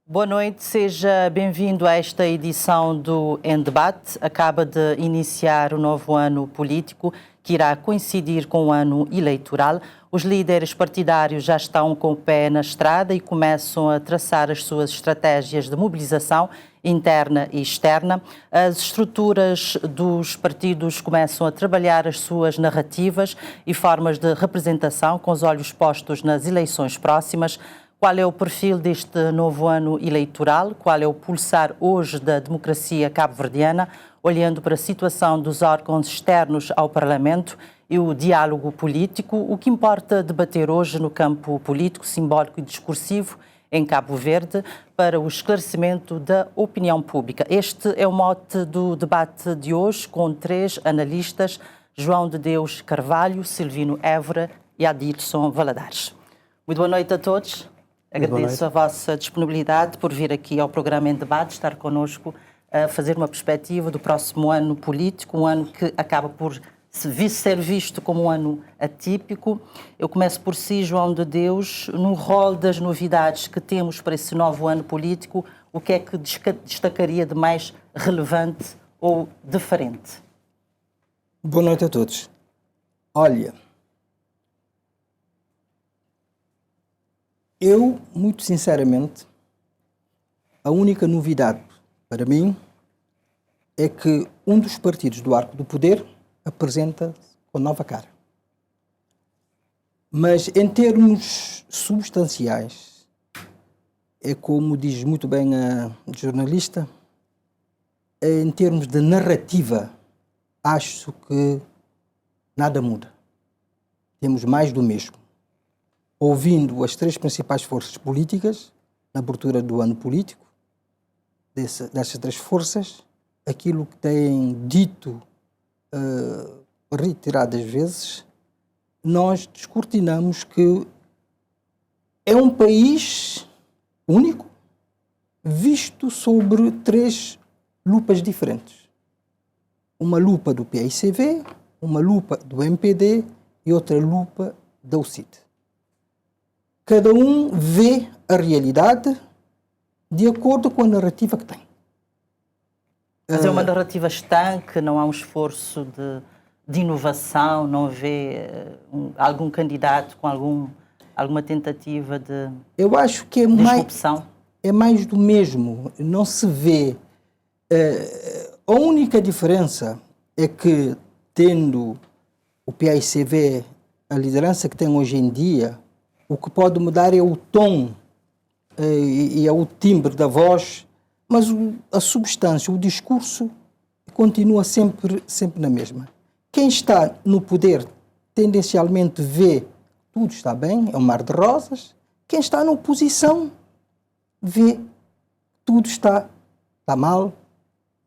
Boa noite, seja bem-vindo a esta edição do Em Debate. Acaba de iniciar o novo ano político, que irá coincidir com o ano eleitoral. Os líderes partidários já estão com o pé na estrada e começam a traçar as suas estratégias de mobilização interna e externa. As estruturas dos partidos começam a trabalhar as suas narrativas e formas de representação, com os olhos postos nas eleições próximas. Qual é o perfil deste novo ano eleitoral? Qual é o pulsar hoje da democracia cabo-verdiana, olhando para a situação dos órgãos externos ao Parlamento e o diálogo político? O que importa debater hoje no campo político, simbólico e discursivo em Cabo Verde para o esclarecimento da opinião pública? Este é o mote do debate de hoje, com três analistas: João de Deus Carvalho, Silvino Évora e Adilson Valadares. Muito boa noite a todos. Agradeço a vossa disponibilidade por vir aqui ao programa Em Debate, estar connosco a fazer uma perspectiva do próximo ano político, um ano que acaba por ser visto como um ano atípico. Eu começo por si, João de Deus. No rol das novidades que temos para esse novo ano político, o que é que destacaria de mais relevante ou diferente? Boa noite a todos. Olha, eu, muito sinceramente, a única novidade para mim é que um dos partidos do arco do poder apresenta-se com nova cara. Mas em termos substanciais, é como diz muito bem a jornalista, em termos de narrativa, acho que nada muda. Temos mais do mesmo. Ouvindo as três principais forças políticas, na abertura do ano político, dessas três forças, aquilo que têm dito reiteradas vezes, nós descortinamos que é um país único, visto sobre três lupas diferentes. Uma lupa do PAICV, uma lupa do MPD e outra lupa da UCID. Cada um vê a realidade de acordo com a narrativa que tem. Mas é uma narrativa estanque, não há um esforço de inovação, não vê algum candidato com alguma tentativa de Eu acho que disrupção? É mais do mesmo, não se vê. A única diferença é que, tendo o PAICV a liderança que tem hoje em dia, o que pode mudar é o tom e é o timbre da voz, mas a substância, o discurso, continua sempre na mesma. Quem está no poder tendencialmente vê tudo está bem, é um mar de rosas. Quem está na oposição vê tudo está mal,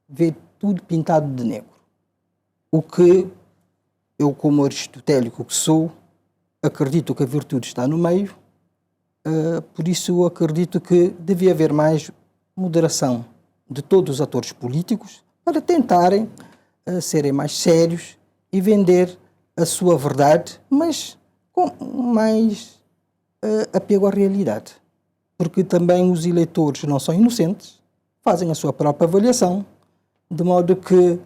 vê tudo pintado de negro. O que eu, como aristotélico que sou, acredito que a virtude está no meio, por isso eu acredito que devia haver mais moderação de todos os atores políticos para tentarem serem mais sérios e vender a sua verdade, mas com mais apego à realidade. Porque também os eleitores não são inocentes, fazem a sua própria avaliação, de modo que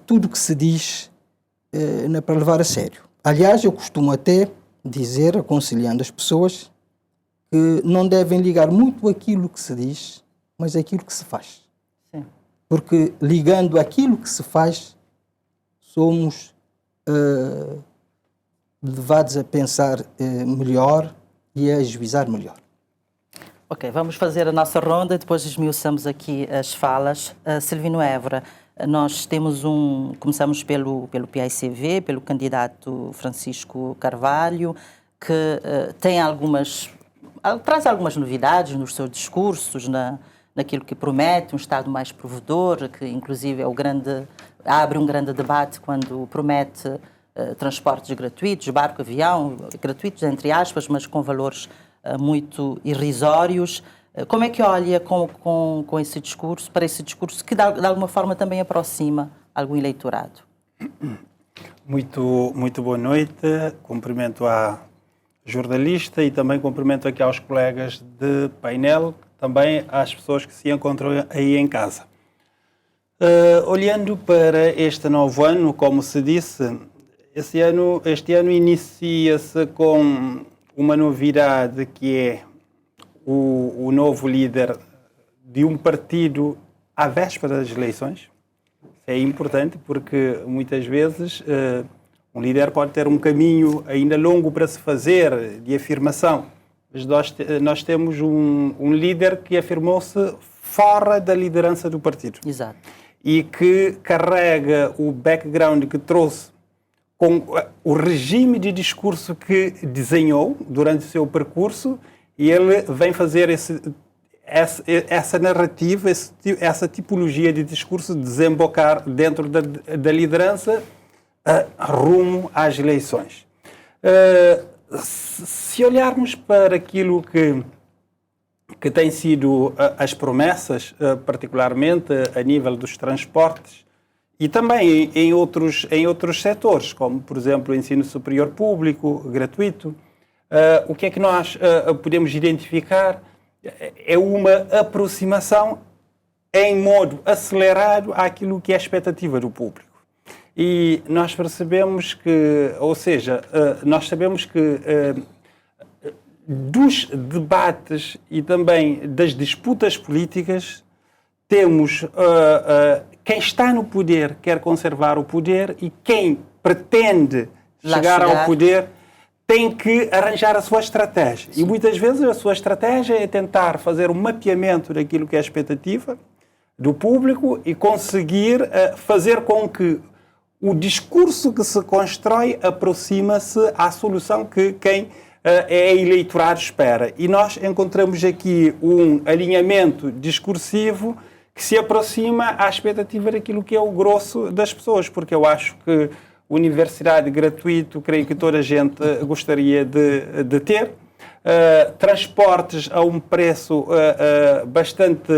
tudo o que se diz não é para levar a sério. Aliás, eu costumo até dizer, aconselhando as pessoas, que não devem ligar muito aquilo que se diz, mas aquilo que se faz. Sim. Porque ligando aquilo que se faz, somos levados a pensar melhor e a ajuizar melhor. Ok, vamos fazer a nossa ronda e depois esmiuçamos aqui as falas. Silvino Évora, nós temos começamos pelo PAICV, pelo candidato Francisco Carvalho, que traz algumas novidades nos seus discursos, naquilo que promete, um Estado mais provedor, que inclusive abre um grande debate quando promete transportes gratuitos, barco, avião, gratuitos entre aspas, mas com valores muito irrisórios. Como é que olha com esse discurso, para esse discurso que de alguma forma também aproxima algum eleitorado? Muito boa noite. Cumprimento a jornalista, e também cumprimento aqui aos colegas de painel, também às pessoas que se encontram aí em casa. Olhando para este novo ano, como se disse, este ano inicia-se com uma novidade, que é o novo líder de um partido à véspera das eleições. Isso é importante porque muitas vezes um líder pode ter um caminho ainda longo para se fazer de afirmação, mas nós temos um líder que afirmou-se fora da liderança do partido. Exato. E que carrega o background que trouxe com o regime de discurso que desenhou durante o seu percurso, e ele vem fazer essa narrativa, essa tipologia de discurso desembocar dentro da liderança rumo às eleições. Se olharmos para aquilo que têm sido as promessas, particularmente a nível dos transportes, e também em outros setores, como, por exemplo, o ensino superior público, gratuito, o que é que nós podemos identificar? É uma aproximação em modo acelerado àquilo que é a expectativa do público. E nós percebemos que, ou seja, nós sabemos que dos debates e também das disputas políticas, temos quem está no poder quer conservar o poder, e quem pretende chegar ao poder tem que arranjar a sua estratégia. Sim. E muitas vezes a sua estratégia é tentar fazer um mapeamento daquilo que é a expectativa do público e conseguir fazer com que o discurso que se constrói aproxima-se à solução que quem é eleitorado espera. E nós encontramos aqui um alinhamento discursivo que se aproxima à expectativa daquilo que é o grosso das pessoas, porque eu acho que universidade gratuita, creio que toda a gente gostaria de ter. Transportes a um preço bastante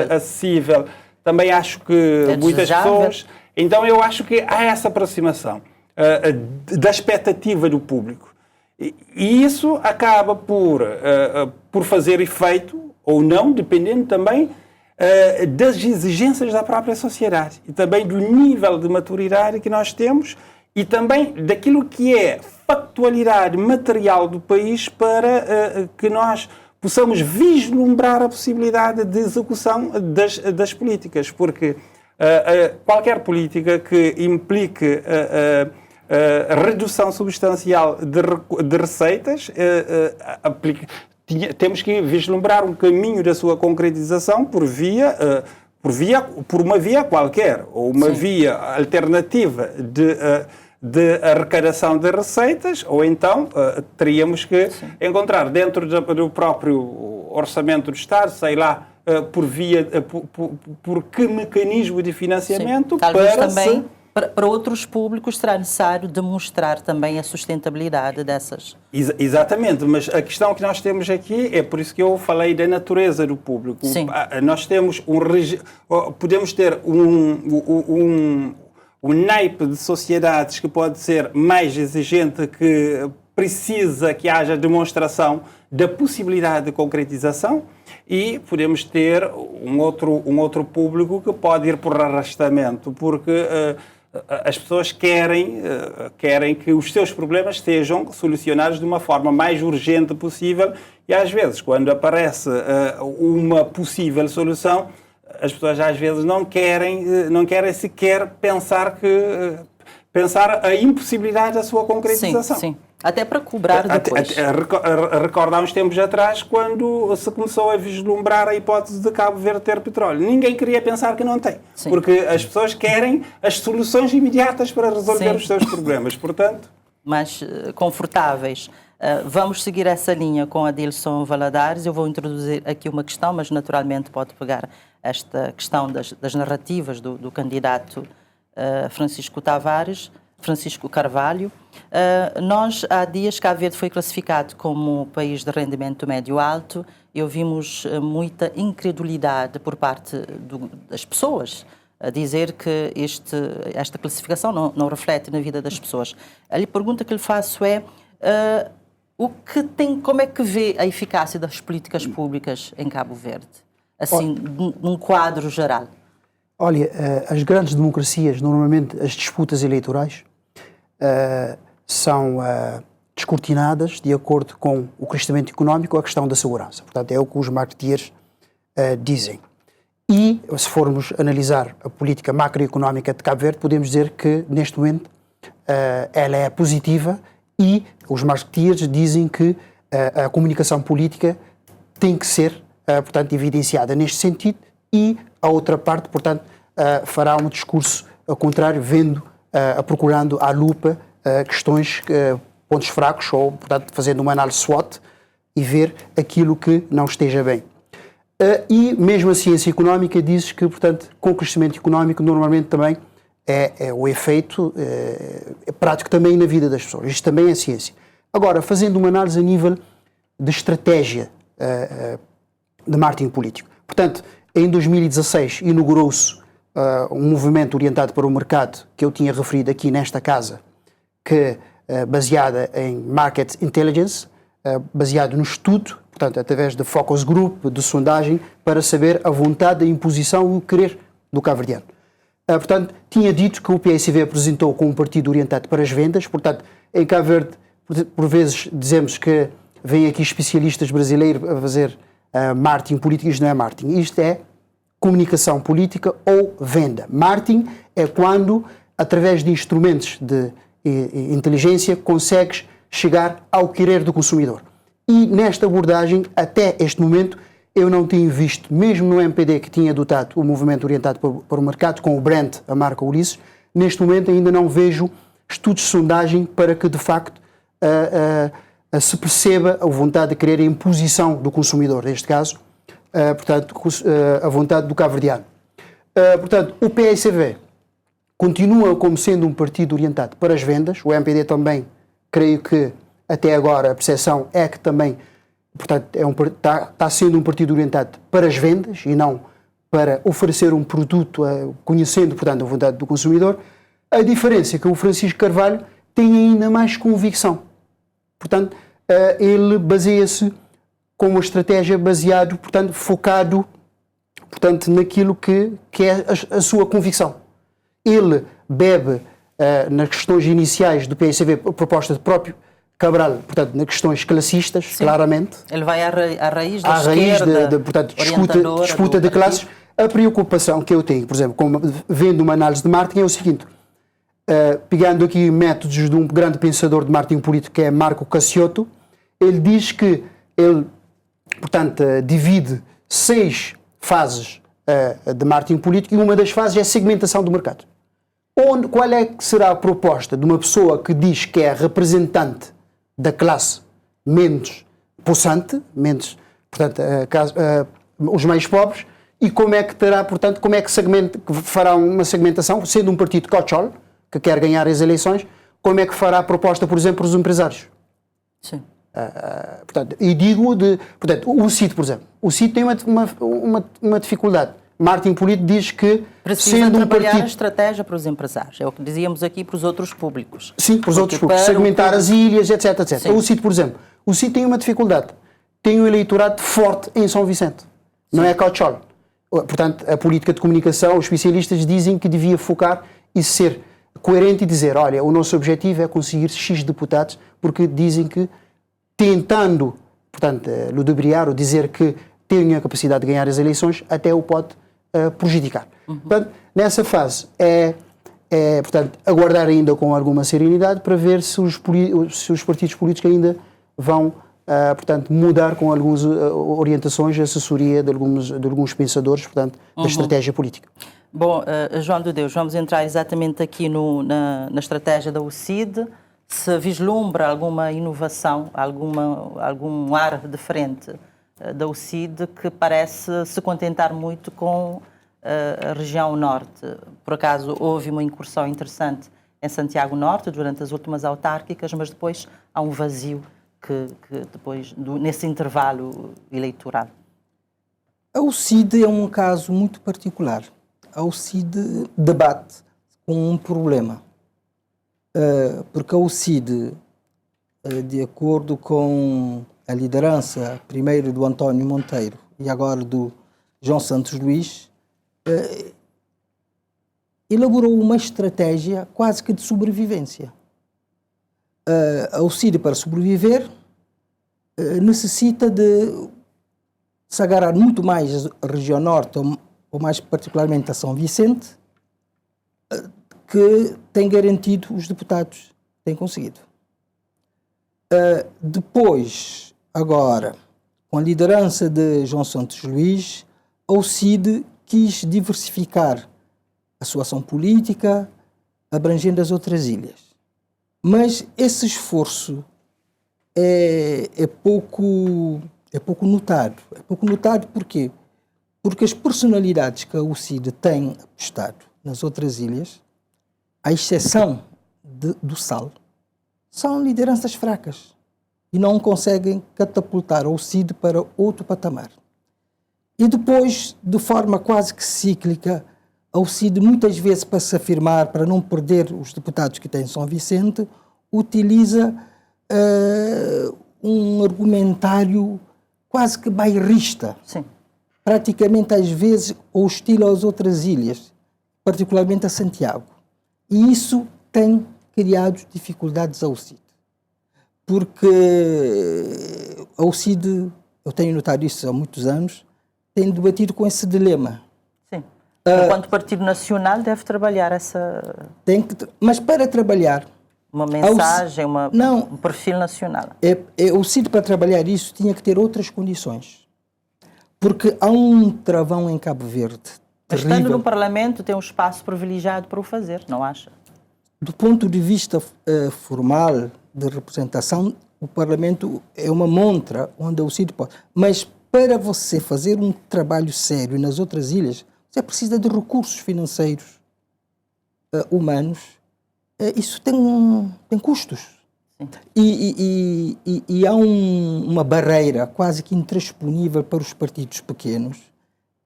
acessível, também acho que muitas pessoas... Então eu acho que há essa aproximação da expectativa do público. E isso acaba por fazer efeito, ou não, dependendo também das exigências da própria sociedade e também do nível de maturidade que nós temos e também daquilo que é factualidade material do país para que nós possamos vislumbrar a possibilidade de execução das políticas, porque qualquer política que implique redução substancial de receitas temos que vislumbrar um caminho da sua concretização por uma via qualquer, ou uma via alternativa de arrecadação de receitas, ou então teríamos que encontrar dentro do próprio orçamento do Estado, sei lá, por que mecanismo de financiamento. Talvez também para outros públicos será necessário demonstrar também a sustentabilidade dessas. Exatamente, mas a questão que nós temos aqui é por isso que eu falei da natureza do público. Sim. Nós temos podemos ter um naipe de sociedades que pode ser mais exigente, que precisa que haja demonstração da possibilidade de concretização, e podemos ter um outro público que pode ir por arrastamento, porque as pessoas querem que os seus problemas sejam solucionados de uma forma mais urgente possível, e às vezes, quando aparece uma possível solução, as pessoas às vezes não querem sequer pensar a impossibilidade da sua concretização. Sim. Até para cobrar depois. Recordo há uns tempos atrás, quando se começou a vislumbrar a hipótese de Cabo Verde ter petróleo. Ninguém queria pensar que não tem. Sim. Porque as pessoas querem as soluções imediatas para resolver os seus problemas. Portanto... mais confortáveis. Vamos seguir essa linha com Adilson Valadares. Eu vou introduzir aqui uma questão, mas naturalmente pode pegar esta questão das narrativas do candidato Francisco Carvalho. Nós, há dias, Cabo Verde foi classificado como país de rendimento médio-alto e ouvimos muita incredulidade por parte das pessoas a dizer que esta classificação não reflete na vida das pessoas. A pergunta que lhe faço é, Como é que vê a eficácia das políticas públicas em Cabo Verde? Assim, num quadro geral. Olha, as grandes democracias, normalmente as disputas eleitorais, são descortinadas de acordo com o crescimento económico ou a questão da segurança. Portanto, é o que os marketeers dizem. E, se formos analisar a política macroeconómica de Cabo Verde, podemos dizer que, neste momento, ela é positiva e os marketeers dizem que a comunicação política tem que ser, portanto, evidenciada neste sentido e a outra parte, portanto, fará um discurso ao contrário, procurando à lupa questões, pontos fracos ou, portanto, fazendo uma análise SWOT e ver aquilo que não esteja bem. E mesmo a ciência económica diz que, portanto, com o crescimento económico, normalmente também o efeito é prático também na vida das pessoas. Isto também é ciência. Agora, fazendo uma análise a nível de estratégia de marketing político. Portanto, em 2016 inaugurou-se um movimento orientado para o mercado que eu tinha referido aqui nesta casa, que baseada em Market Intelligence, baseado no estudo, portanto, através de focus group, de sondagem, para saber a vontade, a imposição e o querer do cabo-verdiano. Portanto, tinha dito que o PSV apresentou como um partido orientado para as vendas, portanto, em Cabo Verde, por vezes dizemos que vêm aqui especialistas brasileiros a fazer marketing político, isto não é marketing, isto é comunicação política ou venda. Marketing é quando, através de instrumentos de inteligência, consegues chegar ao querer do consumidor. E nesta abordagem, até este momento, eu não tinha visto, mesmo no MPD que tinha adotado o movimento orientado para o mercado, com o brand, a marca Ulisses, neste momento ainda não vejo estudos de sondagem para que, de facto, se perceba a vontade de querer a imposição do consumidor, neste caso, portanto, a vontade do cabo-verdiano. Portanto, o PSV continua como sendo um partido orientado para as vendas, o MPD também, creio que até agora a percepção é que também, portanto, está sendo um partido orientado para as vendas e não para oferecer um produto, conhecendo, portanto, a vontade do consumidor. A diferença é que o Francisco Carvalho tem ainda mais convicção. Portanto, ele baseia-se com uma estratégia baseado, portanto, focado, portanto, naquilo que é a sua convicção. Ele bebe nas questões iniciais do PSV, a proposta do próprio Cabral, portanto, nas questões classistas, sim, claramente. Ele vai à raiz da esquerda, portanto, disputa de classes. A preocupação que eu tenho, por exemplo, vendo uma análise de marketing, é o seguinte, pegando aqui métodos de um grande pensador de marketing político, que é Marco Cassiotto, ele diz que ele, portanto, divide 6 fases de marketing político e uma das fases é a segmentação do mercado. Qual é que será a proposta de uma pessoa que diz que é representante da classe menos possante, portanto, os mais pobres, e como é que terá, portanto, como é que fará uma segmentação, sendo um partido cochol, que quer ganhar as eleições, como é que fará a proposta, por exemplo, para os empresários? Sim. Portanto, e digo portanto, o CID, por exemplo. O CID tem uma dificuldade. Marketing político diz que, precisa sendo um trabalhar partido... a estratégia para os empresários. É o que dizíamos aqui para os outros públicos. Sim, para os outros públicos. Segmentar as ilhas, etc, etc. Sim. O CID, por exemplo. O CID tem uma dificuldade. Tem um eleitorado forte em São Vicente. Sim. Não é Cauchol. Portanto, a política de comunicação, os especialistas dizem que devia focar e ser coerente e dizer, olha, o nosso objetivo é conseguir X deputados, porque dizem que, tentando, portanto, ludibriar ou dizer que tem a capacidade de ganhar as eleições, até o pode prejudicar. Portanto, nessa fase portanto, aguardar ainda com alguma serenidade para ver se os partidos políticos ainda vão, portanto, mudar com algumas orientações, assessoria de alguns pensadores, portanto, da estratégia política. Bom, João de Deus, vamos entrar exatamente aqui na estratégia da UCID. Se vislumbra alguma inovação, algum ar diferente da UCID que parece se contentar muito com a região norte. Por acaso houve uma incursão interessante em Santiago Norte durante as últimas autárquicas, mas depois há um vazio que depois, nesse intervalo eleitoral. A UCID é um caso muito particular. A UCID debate com um problema. Porque a UCID de acordo com a liderança, primeiro do António Monteiro e agora do João Santos Luís, elaborou uma estratégia quase que de sobrevivência. A OCIDE, para sobreviver, necessita de se agarrar muito mais à região norte, ou mais particularmente a São Vicente, que tem garantido os deputados, tem conseguido. Depois, agora, com a liderança de João Santos Luís, a OCIDE quis diversificar a sua ação política, abrangendo as outras ilhas. Mas esse esforço é pouco notado. É pouco notado porquê? Porque as personalidades que a OCIDE tem apostado nas outras ilhas, à exceção do Sal, são lideranças fracas e não conseguem catapultar a OCIDE para outro patamar. E depois, de forma quase que cíclica, a OCIDE, muitas vezes para se afirmar, para não perder os deputados que tem em São Vicente, utiliza um argumentário quase que bairrista. Sim. Praticamente, às vezes, hostil às outras ilhas, particularmente a Santiago. E isso tem criado dificuldades à OCIDE. Porque a OCIDE, eu tenho notado isso há muitos anos, tem debatido com esse dilema. Sim. Enquanto Partido Nacional deve trabalhar essa... Mas para trabalhar... Uma mensagem, um perfil nacional. O OCIDE, para trabalhar isso, tinha que ter outras condições. Porque há um travão em Cabo Verde Mas terrível. estando no Parlamento, tem um espaço privilegiado para o fazer, não acha? Do ponto de vista formal, de representação, o Parlamento é uma montra onde o OCIDE pode. Mas para você fazer um trabalho sério nas outras ilhas, você precisa de recursos financeiros, humanos. Isso tem custos. E há uma barreira quase que intransponível para os partidos pequenos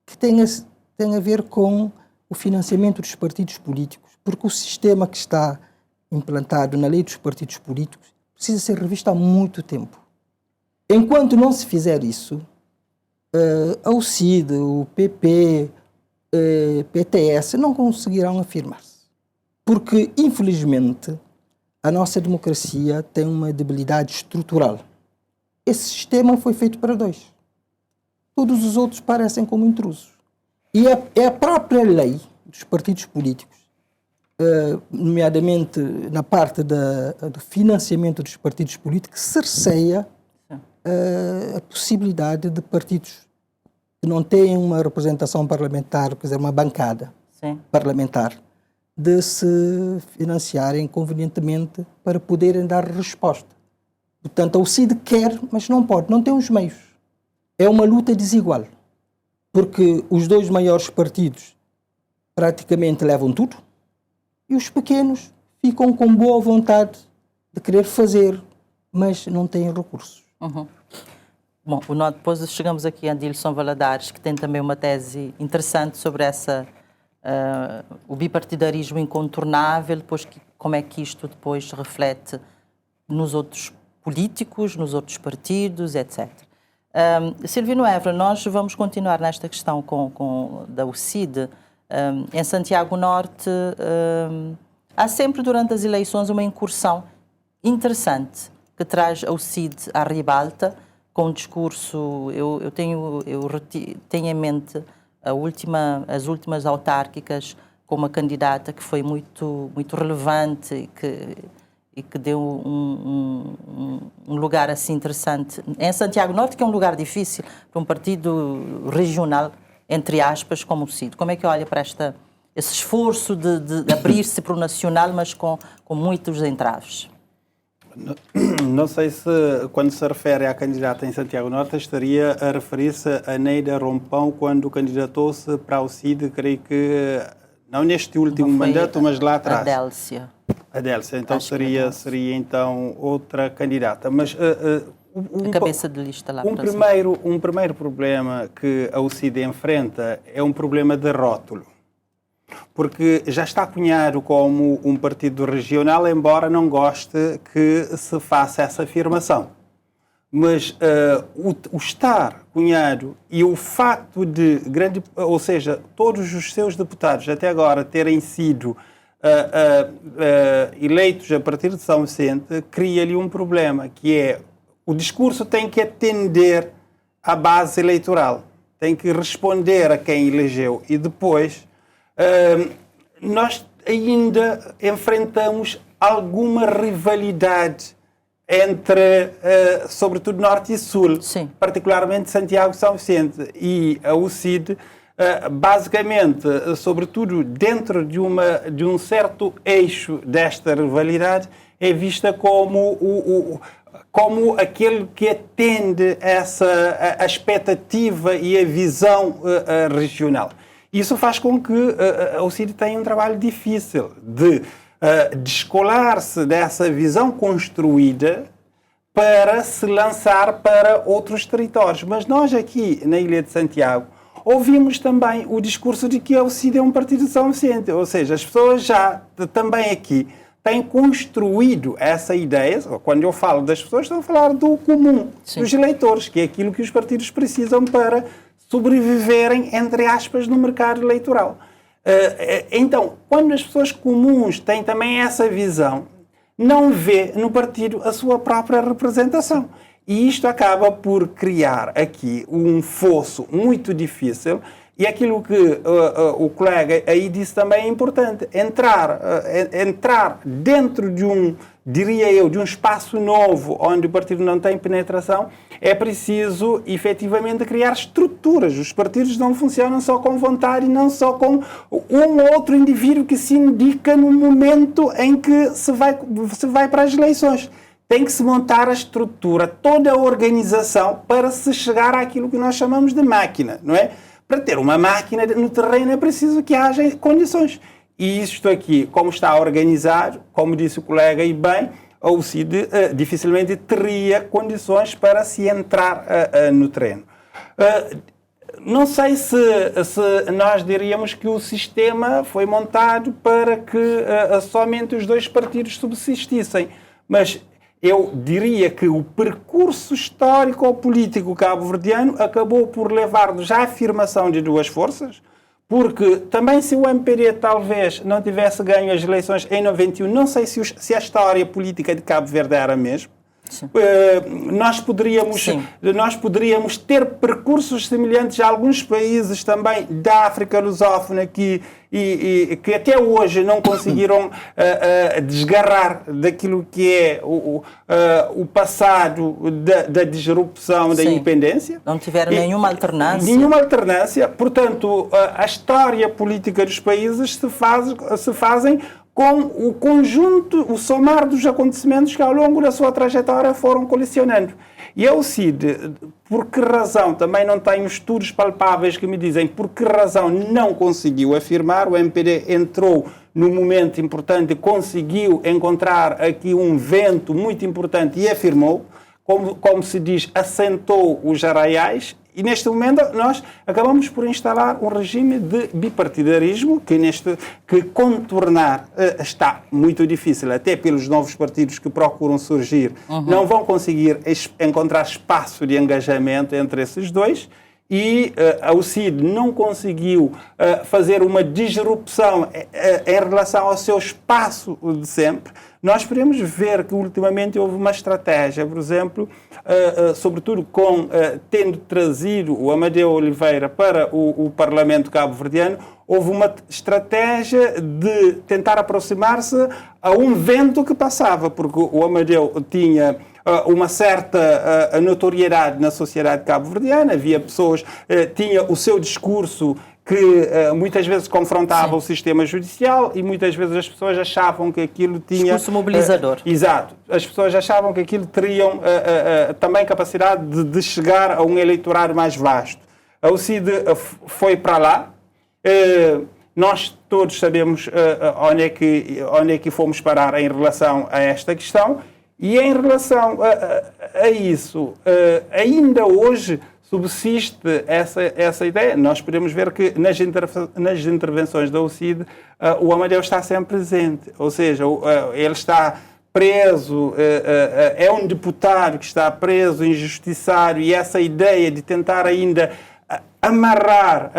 que tem a ver com o financiamento dos partidos políticos, porque o sistema que está implantado na lei dos partidos políticos precisa ser revisto há muito tempo. Enquanto não se fizer isso, a OCIDE, o PP, PTS não conseguirão afirmar-se. Porque, infelizmente, a nossa democracia tem uma debilidade estrutural. Esse sistema foi feito para dois. Todos os outros parecem como intrusos. E é a própria lei dos partidos políticos, nomeadamente na parte do financiamento dos partidos políticos, que cerceia a possibilidade de partidos que não têm uma representação parlamentar, quer dizer, uma bancada parlamentar, de se financiarem convenientemente para poderem dar resposta. Portanto, a OCIDE quer, mas não pode, não tem os meios. É uma luta desigual, porque os dois maiores partidos praticamente levam tudo e os pequenos ficam com boa vontade de querer fazer, mas não têm recursos. Uhum. Bom, depois chegamos aqui a Adilson Valadares, que tem também uma tese interessante sobre o bipartidarismo incontornável, depois como é que isto depois reflete nos outros políticos, nos outros partidos, etc. Silvino Évora, nós vamos continuar nesta questão da OCIDE. Em Santiago Norte, há sempre durante as eleições uma incursão interessante que traz a OCIDE à ribalta, com um discurso, eu tenho em mente as últimas autárquicas, com uma candidata que foi muito, muito relevante e que deu um lugar assim interessante. Em Santiago Norte, que é um lugar difícil para um partido regional, entre aspas, como o CID. Como é que olha para esse esforço de abrir-se para o nacional, mas com muitos entraves? Não sei se, quando se refere à candidata em Santiago Norte, estaria a referir-se a Neida Rompão, quando candidatou-se para o CID, creio que, não neste último mandato, mas lá atrás. Adélcia, então seria então outra candidata. Mas a cabeça de lista lá. Um primeiro problema que a OCIDE enfrenta é um problema de rótulo. porque já está cunhado como um partido regional, embora não goste que se faça essa afirmação. Mas o estar cunhado e o facto de ou seja, todos os seus deputados até agora terem sido eleitos a partir de São Vicente, cria-lhe um problema, que é o discurso tem que atender à base eleitoral, tem que responder a quem elegeu e depois nós ainda enfrentamos alguma rivalidade entre, sobretudo, Norte e Sul, Sim. particularmente Santiago e São Vicente. E a UCID, basicamente, sobretudo dentro de um certo eixo desta rivalidade, é vista como aquele que atende a expectativa e a visão regional. Isso faz com que a UCID tenha um trabalho difícil de descolar-se dessa visão construída para se lançar para outros territórios. Mas nós aqui, na Ilha de Santiago, ouvimos também o discurso de que a UCID é um partido de São Vicente. Ou seja, as pessoas já também aqui têm construído essa ideia. Quando eu falo das pessoas, estou a falar do comum, Sim. dos eleitores, que é aquilo que os partidos precisam para sobreviverem, entre aspas, no mercado eleitoral. Então, quando as pessoas comuns têm também essa visão, não vê no partido a sua própria representação. E isto acaba por criar aqui um fosso muito difícil. E aquilo que o colega aí disse também é importante. Entrar dentro de de um espaço novo, onde o partido não tem penetração, é preciso, efetivamente, criar estruturas. Os partidos não funcionam só com vontade, não só com um ou outro indivíduo que se indica no momento em que se vai para as eleições. Tem que se montar a estrutura, toda a organização, para se chegar àquilo que nós chamamos de máquina, não é? Para ter uma máquina no terreno é preciso que haja condições. E isto aqui, como está organizado, como disse o colega e bem, a UCID dificilmente teria condições para se entrar no terreno. Não sei se nós diríamos que o sistema foi montado para que somente os dois partidos subsistissem, mas eu diria que o percurso histórico ou político cabo-verdiano acabou por levar-nos à afirmação de duas forças, porque também se o MPD talvez não tivesse ganho as eleições em 91, não sei se a história política de Cabo Verde era a mesma. Nós poderíamos ter percursos semelhantes a alguns países também da África lusófona que até hoje não conseguiram desgarrar daquilo que é o passado da disrupção da independência. Não tiveram nenhuma alternância. Nenhuma alternância. Portanto, a história política dos países se fazem com o conjunto, o somar dos acontecimentos que ao longo da sua trajetória foram colisionando. E a UCID, por que razão, também não tenho estudos palpáveis que me dizem por que razão não conseguiu afirmar, o MPD entrou num momento importante, conseguiu encontrar aqui um vento muito importante e afirmou, como se diz, assentou os arraiais. E neste momento nós acabamos por instalar um regime de bipartidarismo que contornar está muito difícil, até pelos novos partidos que procuram surgir, não vão conseguir encontrar espaço de engajamento entre esses dois. E a UCID não conseguiu fazer uma disrupção em relação ao seu espaço de sempre. Nós podemos ver que ultimamente houve uma estratégia, por exemplo, sobretudo tendo trazido o Amadeu Oliveira para o Parlamento cabo-verdiano, houve uma estratégia de tentar aproximar-se a um vento que passava, porque o Amadeu tinha uma certa notoriedade na sociedade cabo-verdiana, havia pessoas, tinha o seu discurso que muitas vezes confrontava o sistema judicial e muitas vezes as pessoas achavam que aquilo tinha... Discurso mobilizador. Exato. As pessoas achavam que aquilo teriam também capacidade de chegar a um eleitorado mais vasto. A UCID foi para lá. Nós todos sabemos onde é que fomos parar em relação a esta questão. E em relação a isso, ainda hoje subsiste essa ideia. Nós podemos ver que nas intervenções da UCID o Amadeu está sempre presente, ou seja, ele está preso, é um deputado que está preso, injustiçado, e essa ideia de tentar ainda amarrar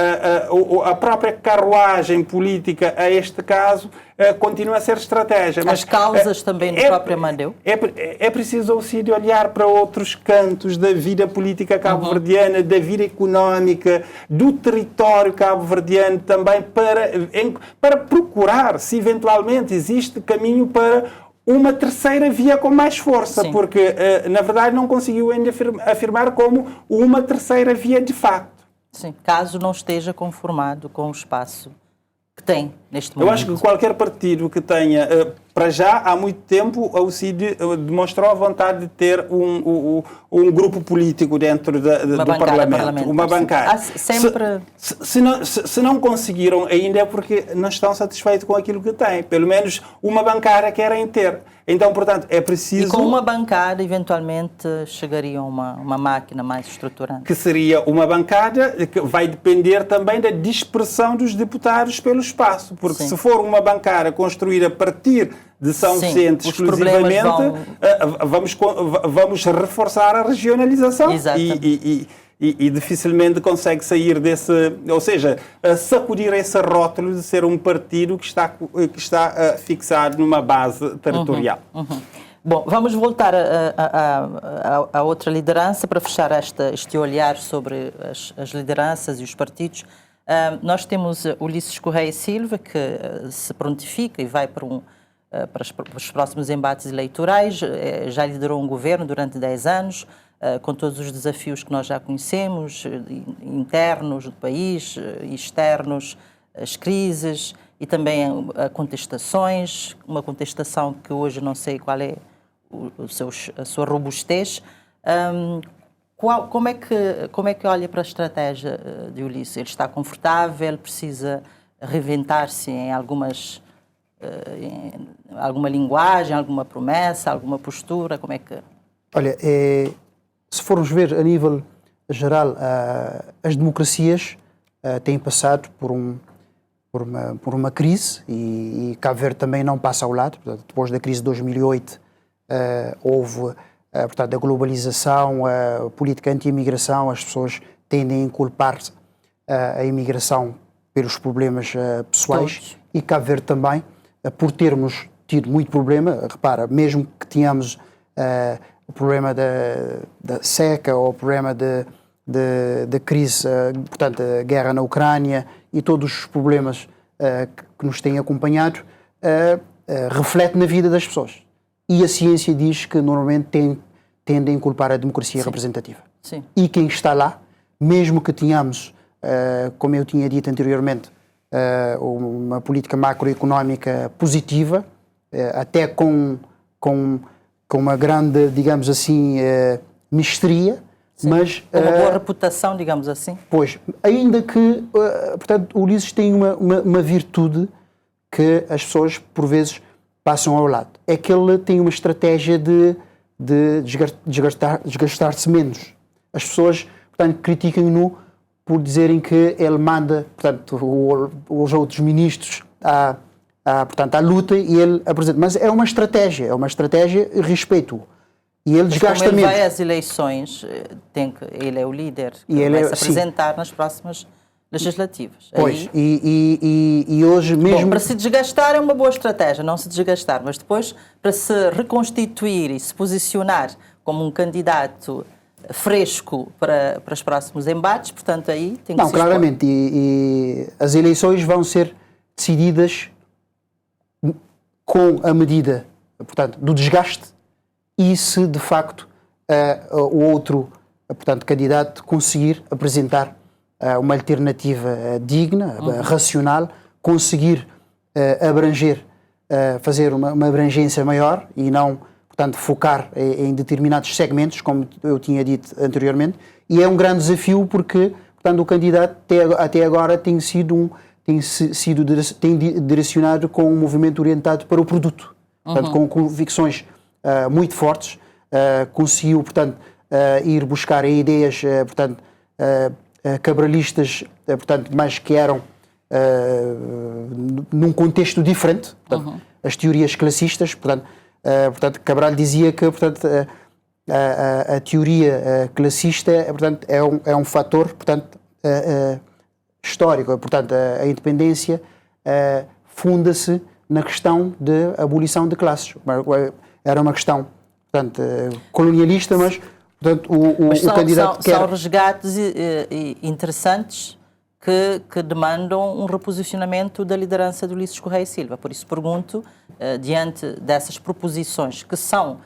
a própria carruagem política a este caso continua a ser estratégia. As causas também do próprio Amadeu? É preciso aussi de olhar para outros cantos da vida política cabo-verdiana, da vida económica, do território cabo-verdiano também, para procurar se eventualmente existe caminho para uma terceira via com mais força. Sim. Porque, na verdade, não conseguiu ainda afirmar como uma terceira via de facto. Sim, caso não esteja conformado com o espaço que tem neste momento. Eu acho que qualquer partido que tenha, para já, há muito tempo, a UCID demonstrou a vontade de ter um grupo político dentro do Parlamento. Uma bancada. Sempre... Se não conseguiram ainda é porque não estão satisfeitos com aquilo que têm. Pelo menos uma bancada querem ter. Então, portanto, é preciso... E com uma bancada, eventualmente, chegaria uma máquina mais estruturante. Que seria uma bancada que vai depender também da dispersão dos deputados pelo espaço. Porque se for uma bancada construída a partir de São Vicente exclusivamente, vamos reforçar a regionalização. E dificilmente consegue sair desse... Ou seja, sacudir esse rótulo de ser um partido que está fixado numa base territorial. Bom, vamos voltar a outra liderança para fechar este olhar sobre as lideranças e os partidos. Nós temos Ulisses Correia Silva, que se prontifica e vai para os próximos embates eleitorais. Já liderou um governo durante 10 anos, com todos os desafios que nós já conhecemos, internos do país e externos, as crises e também contestações, uma contestação que hoje não sei qual é a sua robustez. Como é que olha para a estratégia de Ulisses? Ele está confortável, ele precisa reinventar-se em alguma linguagem, alguma promessa, alguma postura? Como é que... Olha, se formos ver a nível geral, as democracias têm passado por uma crise e Cabo Verde também não passa ao lado. Portanto, depois da crise de 2008 houve portanto, a globalização, a política anti-imigração, as pessoas tendem a inculpar-se a imigração pelos problemas pessoais. Todos. E Cabo Verde também, por termos tido muito problema, repara, mesmo que tenhamos o problema da seca ou o problema da crise, portanto, a guerra na Ucrânia e todos os problemas que nos têm acompanhado, reflete na vida das pessoas. E a ciência diz que normalmente tende a inculpar a democracia representativa. Sim. E quem está lá, mesmo que tenhamos, como eu tinha dito anteriormente, uma política macroeconómica positiva, até com uma grande, digamos assim, mestria, mas... uma boa reputação, digamos assim. Pois, ainda que, portanto, o Ulisses tem uma virtude que as pessoas, por vezes, passam ao lado. É que ele tem uma estratégia de desgastar-se menos. As pessoas, portanto, criticam-no por dizerem que ele manda, portanto, os outros ministros portanto, à luta e ele apresenta. Mas é uma estratégia e respeito-o. E ele desgasta menos. Como ele vai às eleições, ele é o líder que vai se apresentar nas próximas legislativas. Pois, e hoje mesmo... Bom, para se desgastar é uma boa estratégia, não se desgastar, mas depois para se reconstituir e se posicionar como um candidato fresco para os próximos embates, portanto aí tem que se expor. Claramente, e as eleições vão ser decididas com a medida, portanto, do desgaste e se de facto o outro, portanto, candidato conseguir apresentar uma alternativa digna, racional, conseguir abranger, fazer uma abrangência maior e não, portanto, focar em determinados segmentos, como eu tinha dito anteriormente, e é um grande desafio porque, portanto, o candidato até agora tem direcionado com um movimento orientado para o produto, portanto, com convicções muito fortes, conseguiu, portanto, ir buscar ideias, portanto, cabralistas, portanto, mas que eram num contexto diferente, portanto, as teorias classistas, portanto, Cabral dizia que, portanto, a teoria classista, portanto, é um fator, portanto, histórico, portanto, a independência funda-se na questão de abolição de classes. Era uma questão, portanto, colonialista, mas, portanto, o candidato são resgates interessantes que demandam um reposicionamento da liderança do Ulisses Correia Silva. Por isso pergunto, diante dessas proposições que são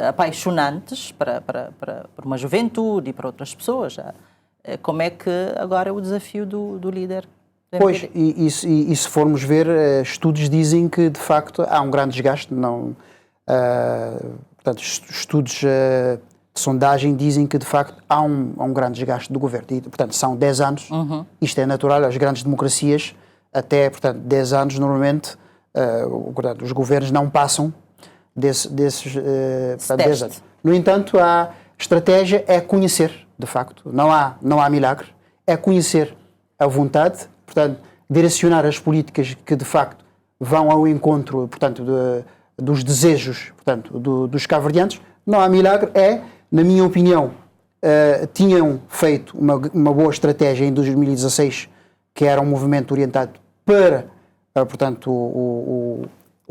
apaixonantes para uma juventude e para outras pessoas, como é que agora é o desafio do líder? Pois, e se formos ver, estudos dizem que, de facto, há um grande desgaste. Portanto, estudos de sondagem dizem que, de facto, há um grande desgaste do governo. E, portanto, são 10 anos. Isto é natural. As grandes democracias, até, portanto, 10 anos, normalmente, portanto, os governos não passam desses 10 anos. No entanto, a estratégia é conhecer, de facto. Não há milagre. É conhecer a vontade, portanto, direcionar as políticas que, de facto, vão ao encontro, portanto, dos desejos, portanto, dos cabo-verdianos. Não há milagre. Na minha opinião, tinham feito uma boa estratégia em 2016, que era um movimento orientado para, portanto, o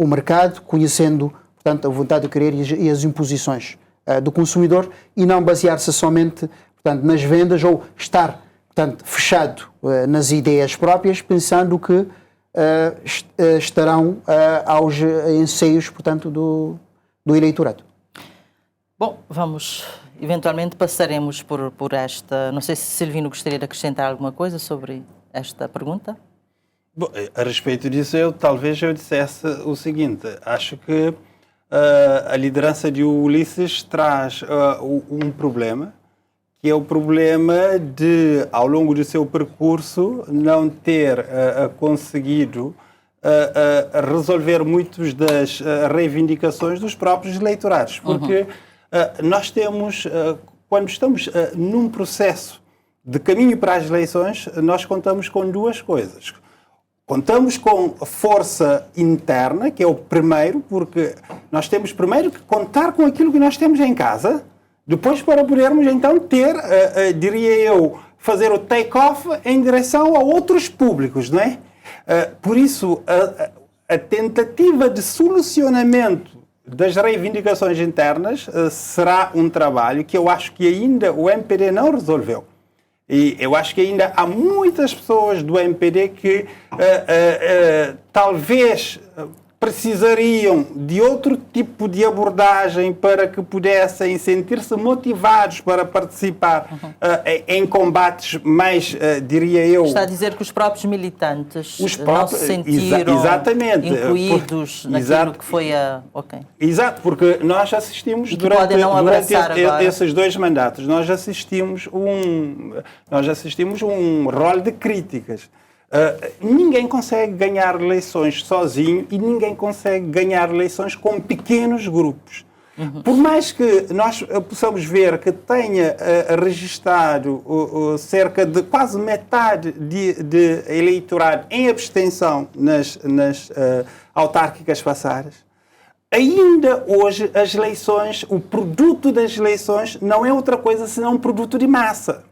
mercado, conhecendo, portanto, a vontade de querer e as imposições do consumidor, e não basear-se somente, portanto, nas vendas ou estar, portanto, fechado nas ideias próprias, pensando que estarão aos enseios, portanto, do eleitorado. Bom, eventualmente passaremos por esta... Não sei se Silvino gostaria de acrescentar alguma coisa sobre esta pergunta. Bom, a respeito disso, talvez eu dissesse o seguinte: acho que a liderança de Ulisses traz um problema, que é o problema de, ao longo do seu percurso, não ter conseguido resolver muitas das reivindicações dos próprios eleitorados. Porque nós temos, quando estamos num processo de caminho para as eleições, nós contamos com duas coisas. Contamos com força interna, que é o primeiro, porque nós temos primeiro que contar com aquilo que nós temos em casa, depois para podermos então ter, diria eu, fazer o take-off em direção a outros públicos, não é? Por isso, a tentativa de solucionamento das reivindicações internas será um trabalho que eu acho que ainda o MPD não resolveu. E eu acho que ainda há muitas pessoas do MPD que talvez precisariam de outro tipo de abordagem para que pudessem sentir-se motivados para participar em combates mais, diria eu... Está a dizer que os próprios militantes não se sentiram incluídos naquilo que foi a... Okay. Exato, porque nós assistimos durante esses 2 mandatos, nós assistimos um rol de críticas. Ninguém consegue ganhar eleições sozinho e ninguém consegue ganhar eleições com pequenos grupos. Por mais que nós possamos ver que tenha registado cerca de quase metade de eleitorado em abstenção nas autárquicas passadas, ainda hoje as eleições, o produto das eleições não é outra coisa senão um produto de massa.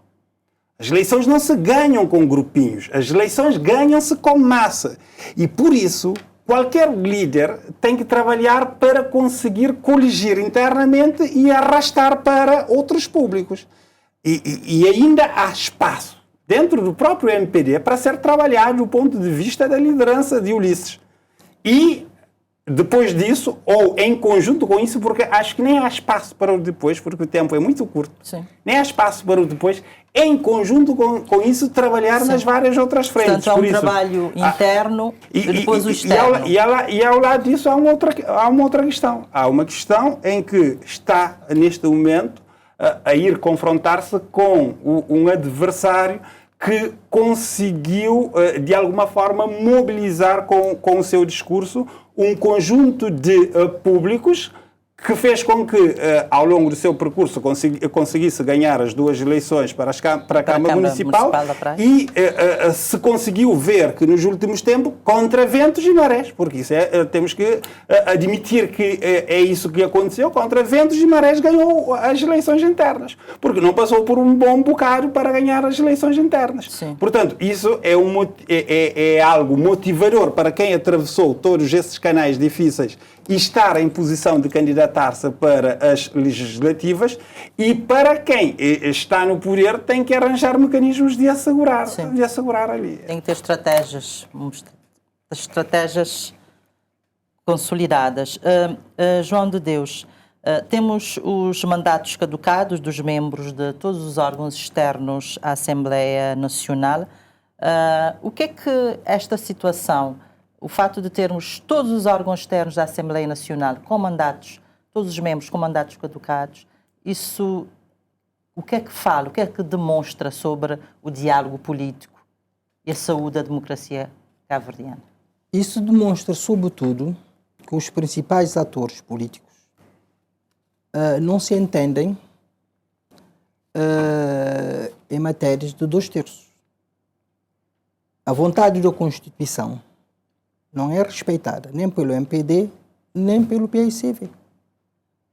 As eleições não se ganham com grupinhos, as eleições ganham-se com massa. E por isso, qualquer líder tem que trabalhar para conseguir coligir internamente e arrastar para outros públicos. E ainda há espaço dentro do próprio MPD para ser trabalhado do ponto de vista da liderança de Ulisses. E depois disso, ou em conjunto com isso, porque acho que nem há espaço para o depois, porque o tempo é muito curto, Sim. Nem há espaço para o depois, em conjunto com isso, trabalhar nas várias outras frentes. Portanto, há um trabalho interno e depois o externo. E ao lado disso há uma outra questão. Há uma questão em que está, neste momento, a ir confrontar-se com um adversário que conseguiu, de alguma forma, mobilizar com o seu discurso um conjunto de públicos que fez com que, ao longo do seu percurso, conseguisse ganhar as 2 eleições para a Câmara Municipal e se conseguiu ver que, nos últimos tempos, contra ventos e marés, porque isso temos que admitir que é isso que aconteceu, contra ventos e marés ganhou as eleições internas, porque não passou por um bom bocado para ganhar as eleições internas. Sim. Portanto, isso é algo motivador para quem atravessou todos esses canais difíceis e estar em posição de candidatar-se para as legislativas, e para quem está no poder tem que arranjar mecanismos de assegurar ali. Tem que ter estratégias consolidadas. João de Deus, temos os mandatos caducados dos membros de todos os órgãos externos à Assembleia Nacional. O que é que esta situação, o fato de termos todos os órgãos externos da Assembleia Nacional com mandatos, todos os membros com mandatos caducados, isso o que é que fala, o que é que demonstra sobre o diálogo político e a saúde da democracia cabo-verdiana? Isso demonstra, sobretudo, que os principais atores políticos não se entendem em matérias de 2/3. A vontade da Constituição não é respeitada nem pelo MPD, nem pelo PAICV.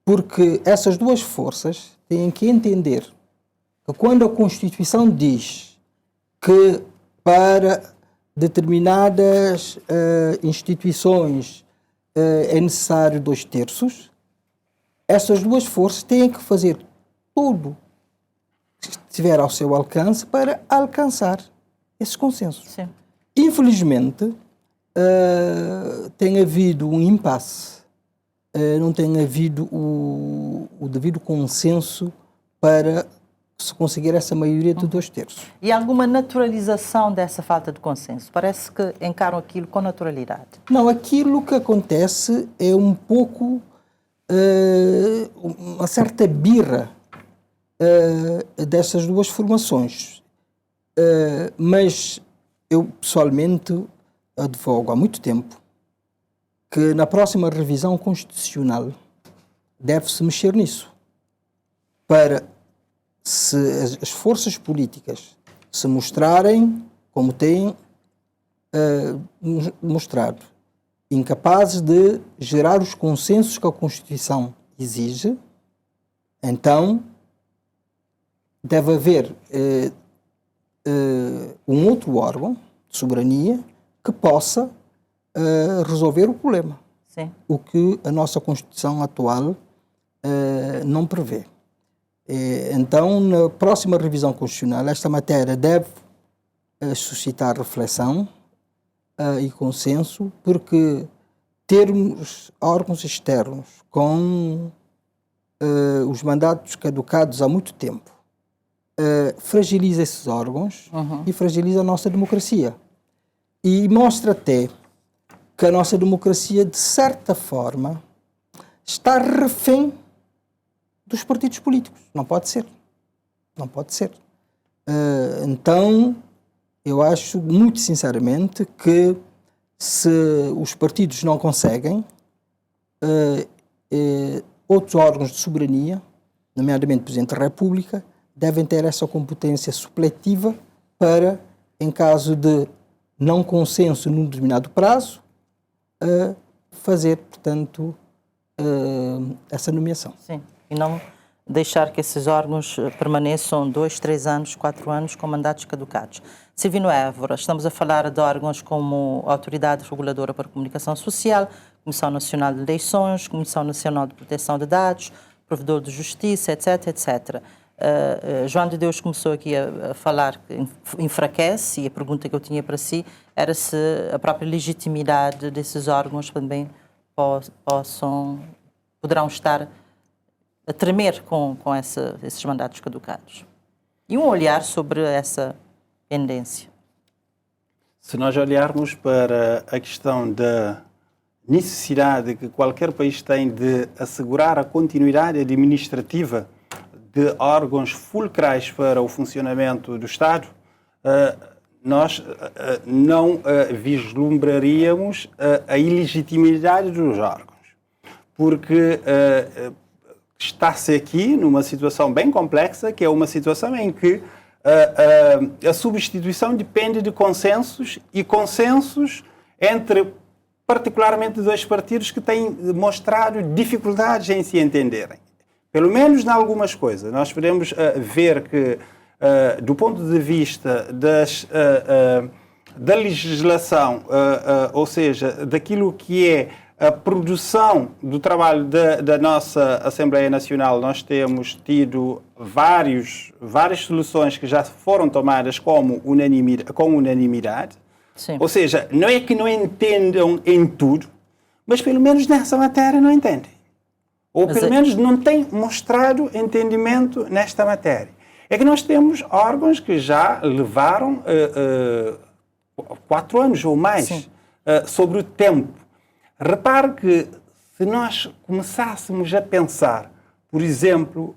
Porque essas duas forças têm que entender que quando a Constituição diz que para determinadas instituições é necessário 2/3, essas duas forças têm que fazer tudo que estiver ao seu alcance para alcançar esse consenso. Sim. Infelizmente, tem havido um impasse, não tem havido o devido consenso para se conseguir essa maioria de 2/3. E alguma naturalização dessa falta de consenso? Parece que encaram aquilo com naturalidade. Não, aquilo que acontece é um pouco uma certa birra dessas duas formações. Mas eu, pessoalmente, advogo há muito tempo que na próxima revisão constitucional deve-se mexer nisso, para se as forças políticas se mostrarem, como têm mostrado, incapazes de gerar os consensos que a Constituição exige, então deve haver um outro órgão de soberania que possa resolver o problema. Sim. O que a nossa Constituição atual não prevê. Então, na próxima revisão constitucional, esta matéria deve suscitar reflexão e consenso, porque termos órgãos externos com os mandatos caducados há muito tempo fragiliza esses órgãos e fragiliza a nossa democracia. E mostra até que a nossa democracia, de certa forma, está refém dos partidos políticos. Não pode ser. Não pode ser. Então, eu acho, muito sinceramente, que se os partidos não conseguem, outros órgãos de soberania, nomeadamente o Presidente da República, devem ter essa competência supletiva para, em caso de não consenso num determinado prazo, fazer, portanto, essa nomeação. Sim, e não deixar que esses órgãos permaneçam 2, 3 anos, 4 anos com mandatos caducados. Silvino Évora, estamos a falar de órgãos como a Autoridade Reguladora para a Comunicação Social, Comissão Nacional de Eleições, Comissão Nacional de Proteção de Dados, Provedor de Justiça, etc, etc. João de Deus começou aqui a falar que enfraquece, e a pergunta que eu tinha para si era se a própria legitimidade desses órgãos também poderão estar a tremer com esses mandatos caducados. E um olhar sobre essa pendência. Se nós olharmos para a questão da necessidade que qualquer país tem de assegurar a continuidade administrativa de órgãos fulcrais para o funcionamento do Estado, nós não vislumbraríamos a ilegitimidade dos órgãos. porque está-se aqui numa situação bem complexa, que é uma situação em que a substituição depende de consensos, e consensos entre particularmente dois partidos que têm mostrado dificuldades em se entenderem. Pelo menos em algumas coisas. Nós podemos ver que, do ponto de vista da legislação, ou seja, daquilo que é a produção do trabalho da nossa Assembleia Nacional, nós temos tido várias soluções que já foram tomadas com unanimidade. Sim. Ou seja, não é que não entendam em tudo, mas pelo menos nessa matéria não entendem. Ou pelo menos não têm mostrado entendimento nesta matéria. É que nós temos órgãos que já levaram 4 anos ou mais sobre o tempo. Repare que se nós começássemos a pensar, por exemplo,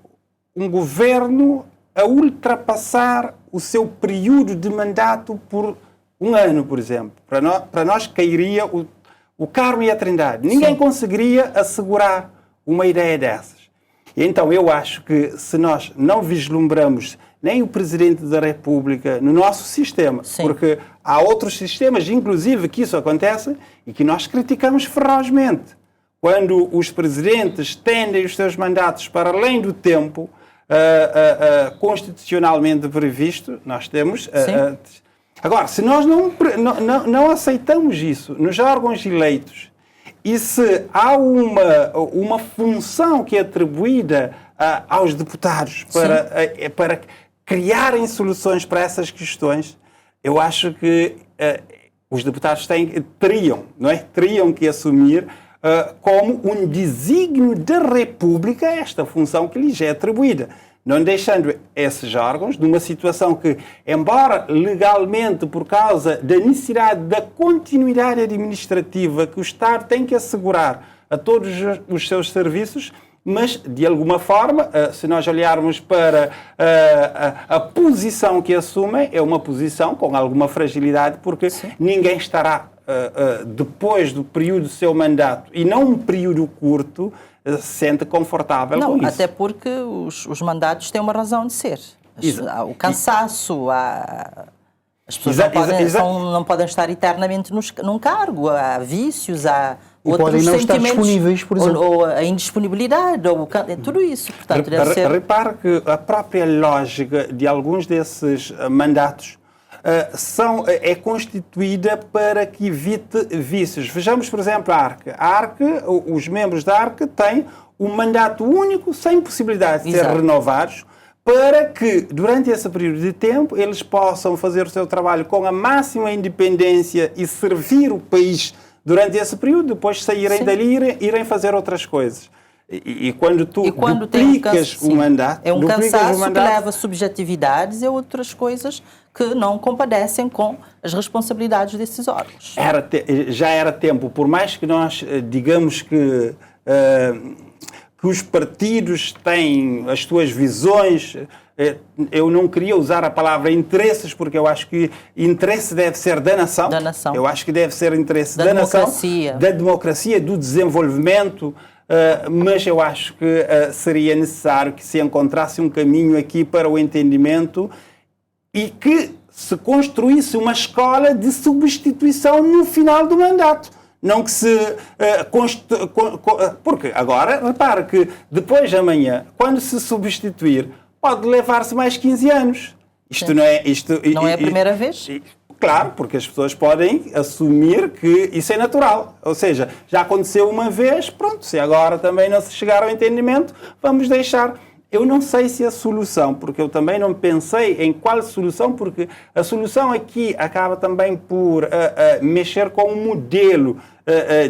um governo a ultrapassar o seu período de mandato por 1 ano, por exemplo, para nós cairia o Carmo e a Trindade. Ninguém conseguiria assegurar uma ideia dessas. Então, eu acho que se nós não vislumbramos nem o Presidente da República no nosso sistema, porque há outros sistemas, inclusive, que isso acontece e que nós criticamos ferozmente. Quando os presidentes tendem os seus mandatos para além do tempo constitucionalmente previsto, nós temos... Agora, se nós não aceitamos isso nos órgãos eleitos, e se há uma função que é atribuída aos deputados para criarem soluções para essas questões, eu acho que os deputados teriam que assumir como um desígnio da República esta função que lhes é atribuída. Não deixando esses órgãos numa situação que, embora legalmente, por causa da necessidade da continuidade administrativa que o Estado tem que assegurar a todos os seus serviços, mas, de alguma forma, se nós olharmos para a posição que assumem, é uma posição com alguma fragilidade, porque ninguém estará, depois do período do seu mandato, e não um período curto, se sente confortável com isso. Até porque os mandatos têm uma razão de ser. O cansaço, as pessoas não podem estar eternamente num cargo, há vícios, há outros não sentimentos, estar disponíveis, por exemplo. ou a indisponibilidade, tudo isso. Portanto, deve ser... Repare que a própria lógica de alguns desses mandatos é constituída para que evite vícios. Vejamos, por exemplo, a ARC. Os membros da ARC têm um mandato único, sem possibilidade de ser renovados, para que, durante esse período de tempo, eles possam fazer o seu trabalho com a máxima independência e servir o país durante esse período, depois saírem dali e irem fazer outras coisas. E quando duplicas o mandato... É um cansaço que leva a subjetividades e outras coisas que não compadecem com as responsabilidades desses órgãos. Já era tempo, por mais que nós digamos que os partidos têm as suas visões, eu não queria usar a palavra interesses, porque eu acho que interesse deve ser da nação. Eu acho que deve ser interesse da nação, da democracia, do desenvolvimento, mas eu acho que seria necessário que se encontrasse um caminho aqui para o entendimento e que se construísse uma escola de substituição no final do mandato. Não que se... porque agora, repare que depois de amanhã, quando se substituir, pode levar-se mais 15 anos. Isto não é... Não é a primeira vez? Claro, porque as pessoas podem assumir que isso é natural. Ou seja, já aconteceu uma vez, pronto, se agora também não se chegar ao entendimento, vamos deixar. Eu não sei se a solução, porque eu também não pensei em qual solução, porque a solução aqui acaba também por mexer com um modelo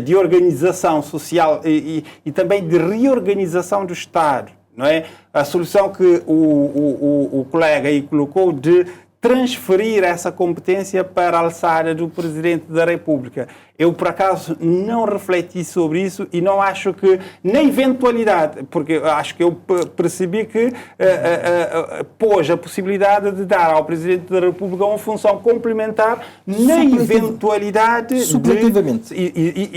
de organização social e também de reorganização do Estado. Não é? A solução que o colega aí colocou de transferir essa competência para a alçada do Presidente da República. Eu, por acaso, não refleti sobre isso e não acho que, na eventualidade, porque acho que eu percebi que pôs a possibilidade de dar ao Presidente da República uma função complementar na eventualidade supletivamente.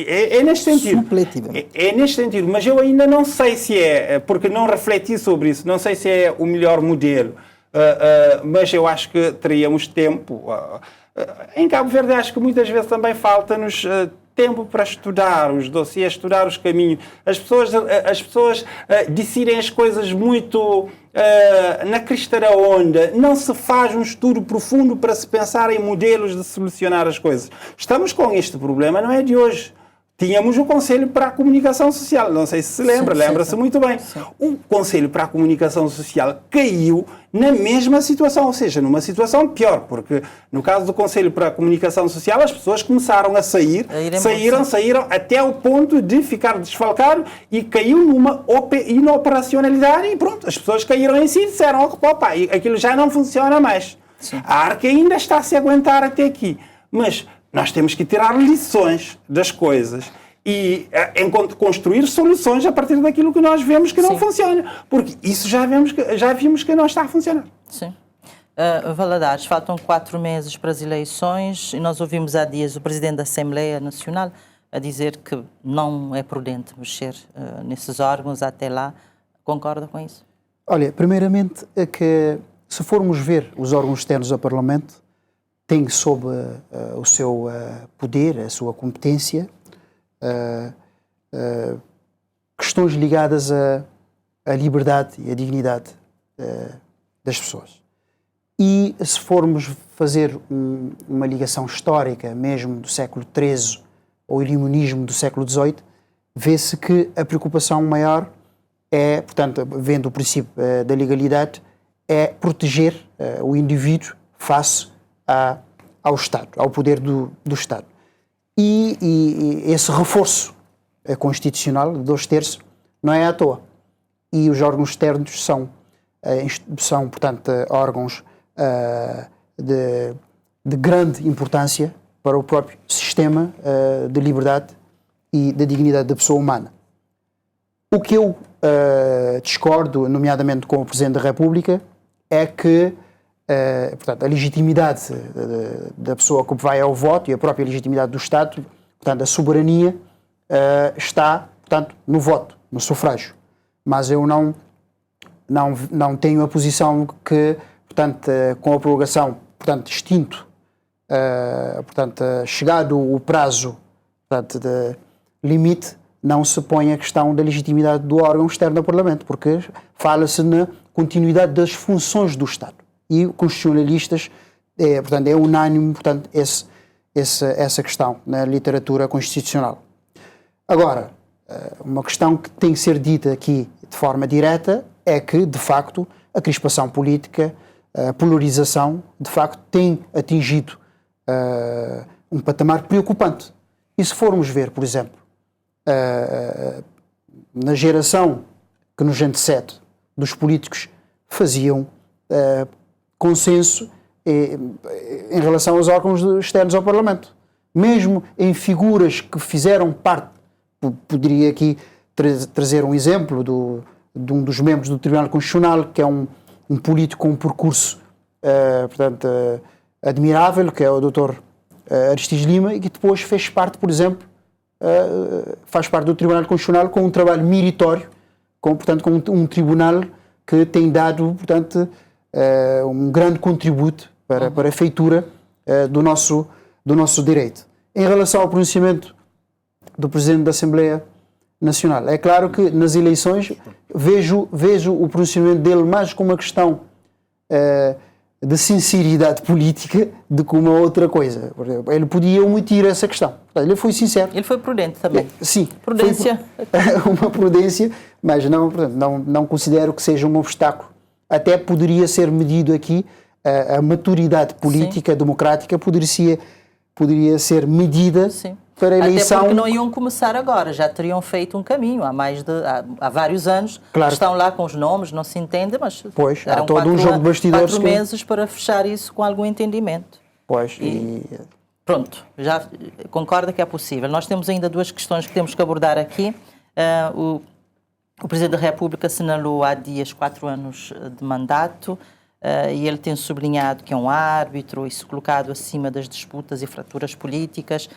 É neste sentido. Supletivamente. É neste sentido, mas eu ainda não sei se é, porque não refleti sobre isso, não sei se é o melhor modelo. Mas eu acho que teríamos tempo. Em Cabo Verde, acho que muitas vezes também falta-nos tempo para estudar os dossiês, estudar os caminhos. As pessoas decidem as coisas muito na crista da onda. Não se faz um estudo profundo para se pensar em modelos de solucionar as coisas. Estamos com este problema, não é de hoje. Tínhamos o Conselho para a Comunicação Social, não sei se se lembra, lembra-se muito bem. Sim. O Conselho para a Comunicação Social caiu na mesma situação, ou seja, numa situação pior, porque no caso do Conselho para a Comunicação Social as pessoas começaram a saíram até o ponto de ficar desfalcado e caiu numa inoperacionalidade e pronto, as pessoas caíram em si e disseram, opa, aquilo já não funciona mais. Sim. A ARC ainda está a se aguentar até aqui, mas nós temos que tirar lições das coisas e construir soluções a partir daquilo que nós vemos que não funciona. Porque isso já vimos que não está a funcionar. Sim. Valadares, faltam 4 meses para as eleições e nós ouvimos há dias o Presidente da Assembleia Nacional a dizer que não é prudente mexer nesses órgãos até lá. Concorda com isso? Olha, primeiramente, é que se formos ver os órgãos externos ao Parlamento, tem sob o seu poder, a sua competência, questões ligadas à liberdade e à dignidade das pessoas. E se formos fazer uma ligação histórica, mesmo do século XIII, ou iluminismo do século XVIII, vê-se que a preocupação maior é, portanto, vendo o princípio da legalidade, é proteger o indivíduo face ao Estado, ao poder do Estado. E esse reforço constitucional de 2/3 não é à toa. E os órgãos externos são portanto, órgãos de grande importância para o próprio sistema de liberdade e da dignidade da pessoa humana. O que eu discordo, nomeadamente com o Presidente da República, é que portanto, a legitimidade da pessoa que vai ao voto e a própria legitimidade do Estado, portanto, a soberania está, portanto, no voto, no sufrágio. Mas eu não tenho a posição que, portanto, com a prorrogação, portanto, extinto, portanto, chegado o prazo, portanto, de limite, não se põe a questão da legitimidade do órgão externo ao Parlamento, porque fala-se na continuidade das funções do Estado. E constitucionalistas, portanto, é unânime, portanto, essa questão na literatura constitucional. Agora, uma questão que tem que ser dita aqui de forma direta é que, de facto, a crispação política, a polarização, de facto, tem atingido um patamar preocupante. E se formos ver, por exemplo, na geração que nos antecede dos políticos faziam consenso em relação aos órgãos externos ao Parlamento. Mesmo em figuras que fizeram parte, poderia aqui trazer um exemplo de um dos membros do Tribunal Constitucional, que é um político com um percurso portanto, admirável, que é o Dr. Aristides Lima, e que depois fez parte, por exemplo, faz parte do Tribunal Constitucional com um trabalho meritório, portanto, com um tribunal que tem dado, portanto, um grande contributo para a feitura do nosso direito. Em relação ao pronunciamento do Presidente da Assembleia Nacional, é claro que nas eleições vejo o pronunciamento dele mais como uma questão de sinceridade política do que uma outra coisa. Ele podia omitir essa questão. Ele foi sincero. Ele foi prudente também. Sim. Prudência. Uma prudência, mas não considero que seja um obstáculo. Até poderia ser medido aqui a maturidade política, democrática, poderia ser medida para a eleição... Até porque não iam começar agora, já teriam feito um caminho há vários anos. Claro. Estão lá com os nomes, não se entende, mas Pois, há eram todo um jogo de bastidores 4 meses para fechar isso com algum entendimento. Pois, Pronto, já concorda que é possível. Nós temos ainda 2 questões que temos que abordar aqui. O Presidente da República assinalou há dias 4 anos de mandato e ele tem sublinhado que é um árbitro e se colocado acima das disputas e fraturas políticas.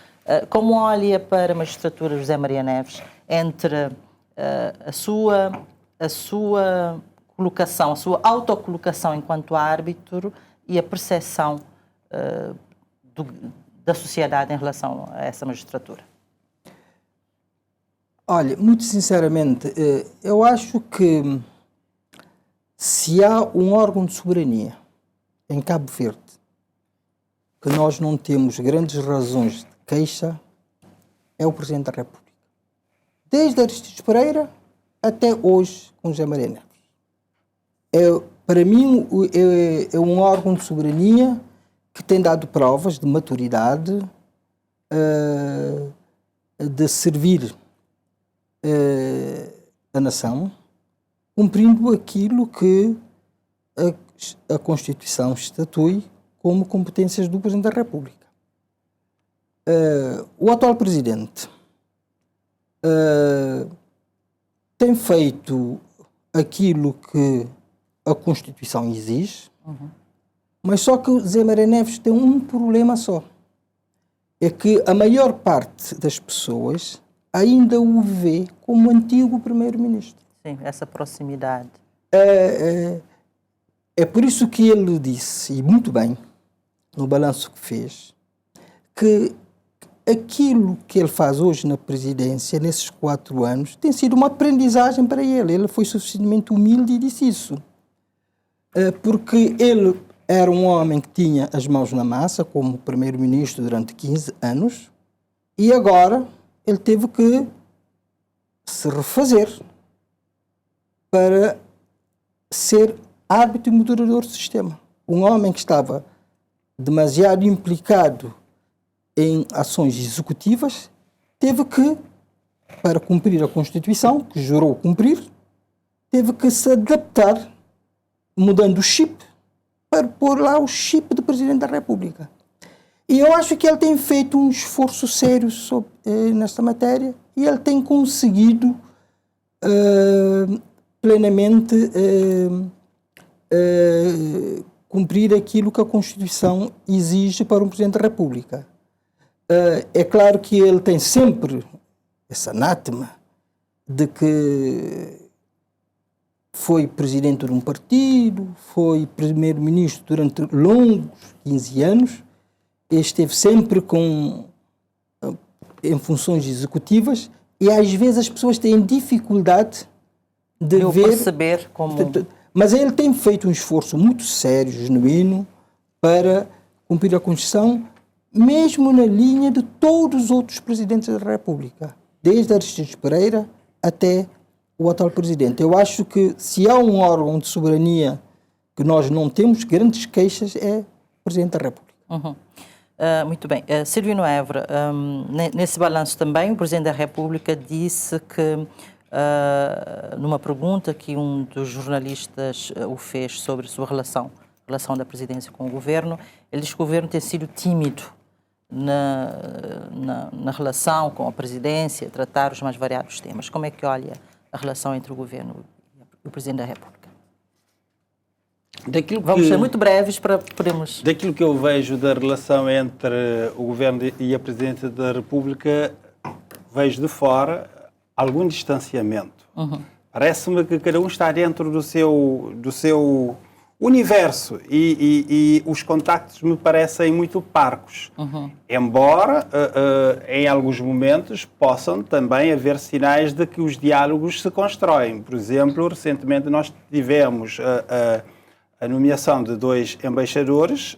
Como olha para a magistratura José Maria Neves entre a sua colocação, a sua autocolocação enquanto árbitro e a percepção da sociedade em relação a essa magistratura? Olha, muito sinceramente, eu acho que se há um órgão de soberania em Cabo Verde que nós não temos grandes razões de queixa, é o Presidente da República. Desde Aristides Pereira até hoje com José Maria Neves. Para mim, é um órgão de soberania que tem dado provas de maturidade, de servir a nação, cumprindo aquilo que a Constituição estatui como competências do Presidente da República. O atual Presidente tem feito aquilo que a Constituição exige, mas só que o José Maria Neves tem um problema só. É que a maior parte das pessoas ainda o vê como antigo primeiro-ministro. Sim, essa proximidade. É por isso que ele disse, e muito bem, no balanço que fez, que aquilo que ele faz hoje na presidência, nesses 4 anos, tem sido uma aprendizagem para ele. Ele foi suficientemente humilde e disse isso. Porque ele era um homem que tinha as mãos na massa, como primeiro-ministro durante 15 anos, e agora ele teve que se refazer para ser árbitro e moderador do sistema. Um homem que estava demasiado implicado em ações executivas, teve que, para cumprir a Constituição, que jurou cumprir, teve que se adaptar, mudando o chip, para pôr lá o chip do Presidente da República. E eu acho que ele tem feito um esforço sério nesta matéria e ele tem conseguido plenamente cumprir aquilo que a Constituição exige para um Presidente da República. É claro que ele tem sempre essa anátema de que foi presidente de um partido, foi primeiro-ministro durante longos 15 anos, esteve sempre em funções executivas e às vezes as pessoas têm dificuldade de ver... perceber como... Mas ele tem feito um esforço muito sério, genuíno, para cumprir a Constituição, mesmo na linha de todos os outros presidentes da República, desde Aristides Pereira até o atual presidente. Eu acho que se há um órgão de soberania que nós não temos grandes queixas, é o Presidente da República. Muito bem. Silvino Évora, nesse balanço também, o Presidente da República disse que, numa pergunta que um dos jornalistas o fez sobre a sua relação da presidência com o governo, ele diz que o governo tem sido tímido na relação com a presidência, tratar os mais variados temas. Como é que olha a relação entre o governo e o Presidente da República? Vamos ser muito breves para podermos... Daquilo que eu vejo da relação entre o governo e a Presidência da República, vejo de fora algum distanciamento. Parece-me que cada um está dentro do seu universo e os contactos me parecem muito parcos. Embora, em alguns momentos, possam também haver sinais de que os diálogos se constroem. Por exemplo, recentemente nós tivemos a nomeação de 2 embaixadores,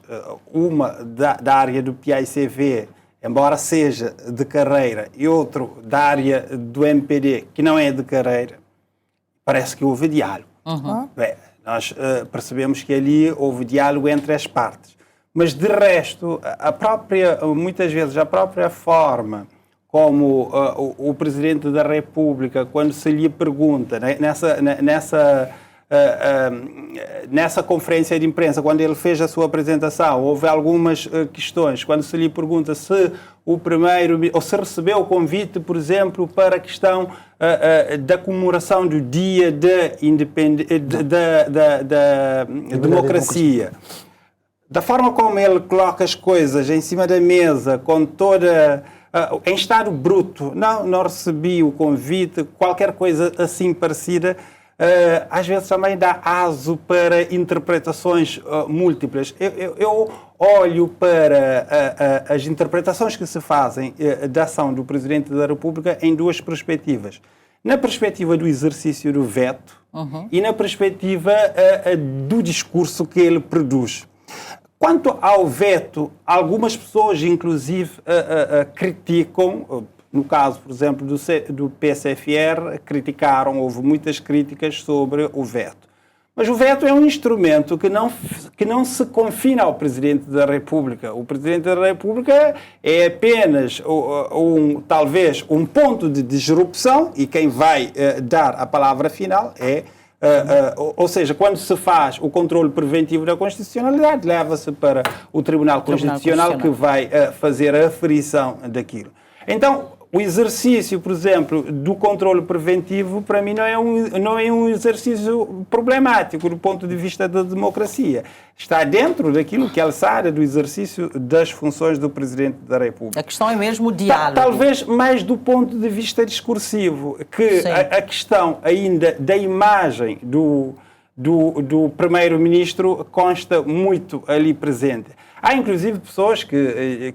uma da área do PAICV, embora seja de carreira, e outro da área do MPD, que não é de carreira. Parece que houve diálogo. Bem, nós percebemos que ali houve diálogo entre as partes. Mas, de resto, muitas vezes, a própria forma como o Presidente da República, quando se lhe pergunta, né, nessa conferência de imprensa, quando ele fez a sua apresentação, houve algumas questões, quando se lhe pergunta se o primeiro, ou se recebeu o convite, por exemplo, para a questão da comemoração do dia da democracia. Da forma como ele coloca as coisas em cima da mesa, com toda... em estado bruto, não recebi o convite, qualquer coisa assim parecida, às vezes também dá aso para interpretações múltiplas. Eu olho para as interpretações que se fazem da ação do Presidente da República em duas perspectivas. Na perspectiva do exercício do veto e na perspectiva do discurso que ele produz. Quanto ao veto, algumas pessoas, inclusive, criticam, no caso, por exemplo, do PSFR, houve muitas críticas sobre o veto. Mas o veto é um instrumento que não se confina ao Presidente da República. O Presidente da República é apenas, talvez, um ponto de disrupção e quem vai dar a palavra final é... ou seja, quando se faz o controle preventivo da constitucionalidade, leva-se para o Tribunal Constitucional que vai fazer a aferição daquilo. Então, o exercício, por exemplo, do controle preventivo, para mim, não é um exercício problemático do ponto de vista da democracia. Está dentro daquilo que é a alçada do exercício das funções do Presidente da República. A questão é mesmo o diálogo. Talvez mais do ponto de vista discursivo, que a questão ainda da imagem do Primeiro-Ministro consta muito ali presente. Há, inclusive, pessoas que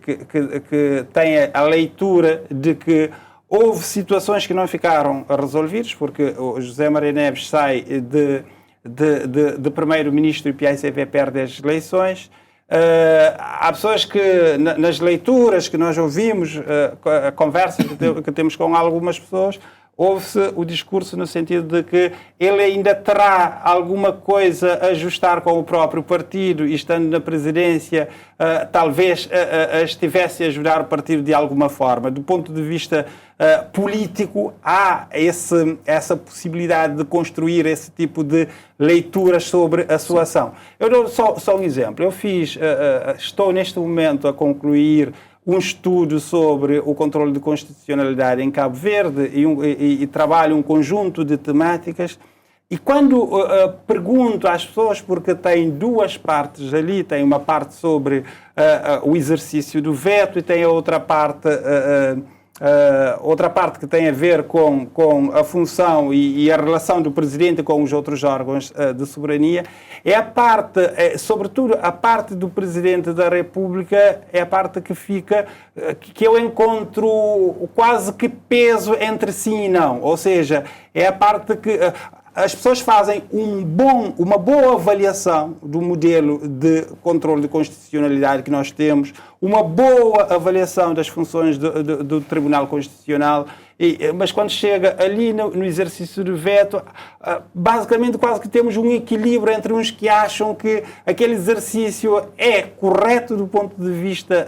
têm a leitura de que houve situações que não ficaram resolvidas, porque o José Maria Neves sai de Primeiro-Ministro e o PAICV perde as eleições. Há pessoas que, nas leituras que nós ouvimos, a conversa que temos com algumas pessoas, houve-se o discurso no sentido de que ele ainda terá alguma coisa a ajustar com o próprio partido e, estando na presidência, talvez estivesse a ajudar o partido de alguma forma. Do ponto de vista político, há essa possibilidade de construir esse tipo de leituras sobre a sua ação. Eu dou só um exemplo. Estou neste momento a concluir um estudo sobre o controle de constitucionalidade em Cabo Verde e trabalho um conjunto de temáticas. E quando pergunto às pessoas, porque tem duas partes ali, tem uma parte sobre o exercício do veto e tem a outra parte que tem a ver com a função e a relação do Presidente com os outros órgãos de soberania, sobretudo a parte do Presidente da República, é a parte que eu encontro quase que peso entre sim e não. Ou seja, é a parte que as pessoas fazem uma boa avaliação do modelo de controle de constitucionalidade que nós temos, uma boa avaliação das funções do Tribunal Constitucional, mas quando chega ali no exercício do veto, basicamente quase que temos um equilíbrio entre uns que acham que aquele exercício é correto do ponto de vista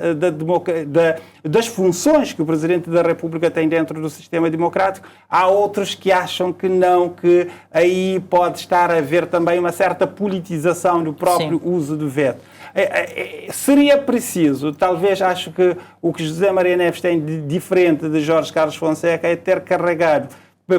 das funções que o Presidente da República tem dentro do sistema democrático, há outros que acham que não, que aí pode estar a haver também uma certa politização do próprio uso do veto. Seria preciso, talvez acho que o que José Maria Neves tem de diferente de Jorge Carlos Fonseca é ter carregado,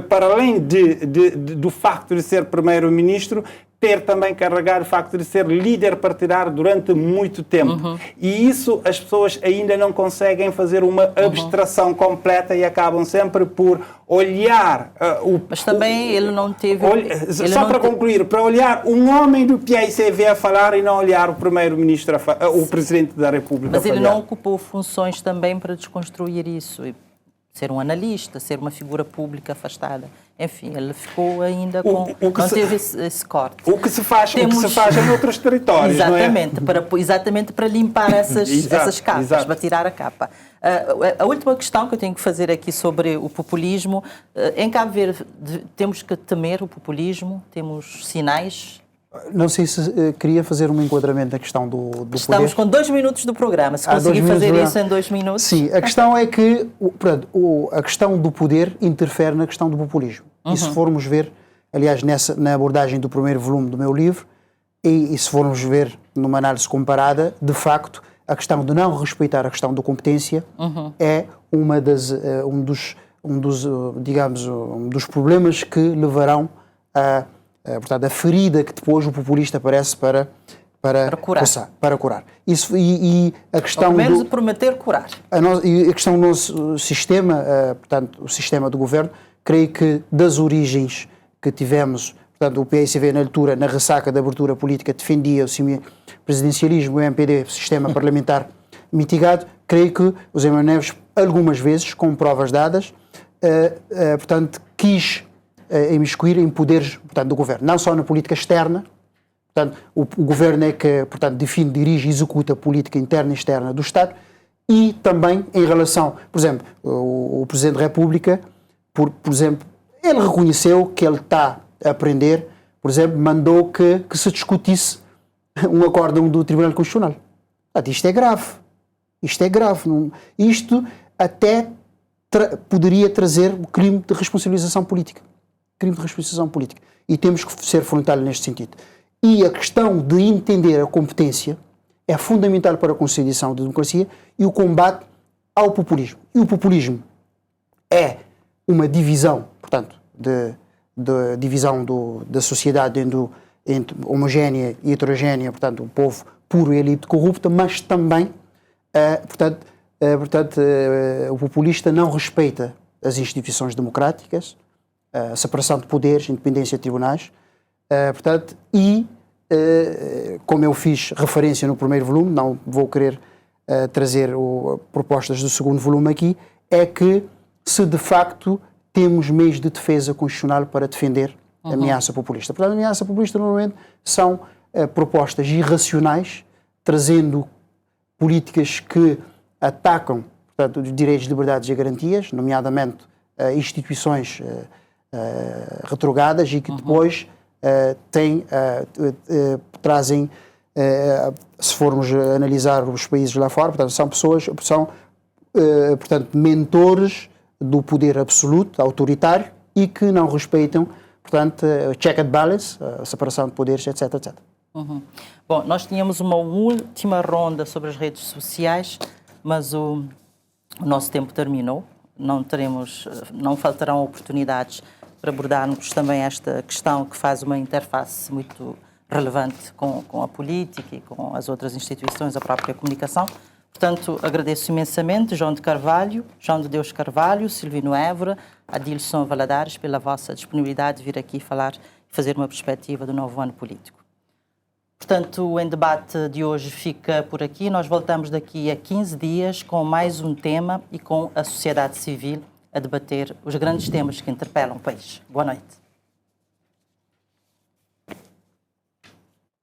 para além do facto de ser Primeiro-Ministro, ter também carregado o facto de ser líder partidário durante muito tempo. E isso as pessoas ainda não conseguem fazer uma abstração completa e acabam sempre por olhar... Mas também ele não teve... concluir, para olhar um homem do PAICV a falar e não olhar o Primeiro-Ministro, o Presidente da República Mas ele não ocupou funções também para desconstruir isso, ser um analista, ser uma figura pública afastada. Enfim, ele ficou ainda com... não teve esse corte. O que se faz em outros territórios, exatamente, não é? Exatamente para limpar essas capas, para tirar a capa. A última questão que eu tenho que fazer aqui sobre o populismo, em Cabo Verde temos que temer o populismo? Temos sinais? Não sei se queria fazer um enquadramento da questão do Estamos poder. com 2 minutos do programa. Se conseguir fazer isso em 2 minutos... Sim, a questão é que a questão do poder interfere na questão do populismo. E se formos ver, aliás, na abordagem do primeiro volume do meu livro, e se formos ver numa análise comparada, de facto, a questão de não respeitar a questão da competência é um dos problemas que levarão portanto, a ferida que depois o populista aparece para curar. Isso, e a questão ao menos prometer curar. A questão do nosso sistema, portanto, o sistema do governo, creio que das origens que tivemos, portanto, o PSV na altura, na ressaca da abertura política, defendia o presidencialismo, o MPD, o sistema parlamentar mitigado, creio que o Zé Manuel Neves, algumas vezes, com provas dadas, portanto, quis imiscuir em poderes, portanto, do governo, não só na política externa. Portanto, o governo é que, portanto, define, dirige e executa a política interna e externa do Estado, e também em relação, por exemplo, o Presidente da República, por exemplo, ele reconheceu que ele está a aprender, por exemplo, mandou que se discutisse um acórdão do Tribunal Constitucional. Portanto, isto é grave. Isto é grave. Isto até poderia trazer o crime de responsabilização política. Crime de responsabilização política. E temos que ser frontais neste sentido. E a questão de entender a competência é fundamental para a consolidação da democracia e o combate ao populismo. E o populismo é uma divisão, portanto, de divisão da sociedade entre homogénea e heterogénea, portanto, o povo puro e a elite corrupta, mas também, o populista não respeita as instituições democráticas, a separação de poderes, independência de tribunais, como eu fiz referência no primeiro volume, não vou querer trazer propostas do segundo volume aqui, é que se de facto temos meios de defesa constitucional para defender a ameaça populista. Portanto, a ameaça populista normalmente são propostas irracionais, trazendo políticas que atacam, portanto, os direitos, liberdades e garantias, nomeadamente instituições retrogadas e que depois trazem, se formos analisar os países lá fora, portanto, são pessoas, portanto, mentores do poder absoluto, autoritário, e que não respeitam, portanto, check and balance, a separação de poderes, etc, etc. Bom, nós tínhamos uma última ronda sobre as redes sociais, mas o nosso tempo terminou. Não faltarão oportunidades para abordarmos também esta questão que faz uma interface muito relevante com a política e com as outras instituições, a própria comunicação. Portanto, agradeço imensamente João de Deus Carvalho, Silvino Évora, Adilson Valadares, pela vossa disponibilidade de vir aqui falar e fazer uma perspectiva do novo ano político. Portanto, o Em Debate de hoje fica por aqui. Nós voltamos daqui a 15 dias com mais um tema e com a sociedade civil a debater os grandes temas que interpelam o país. Boa noite.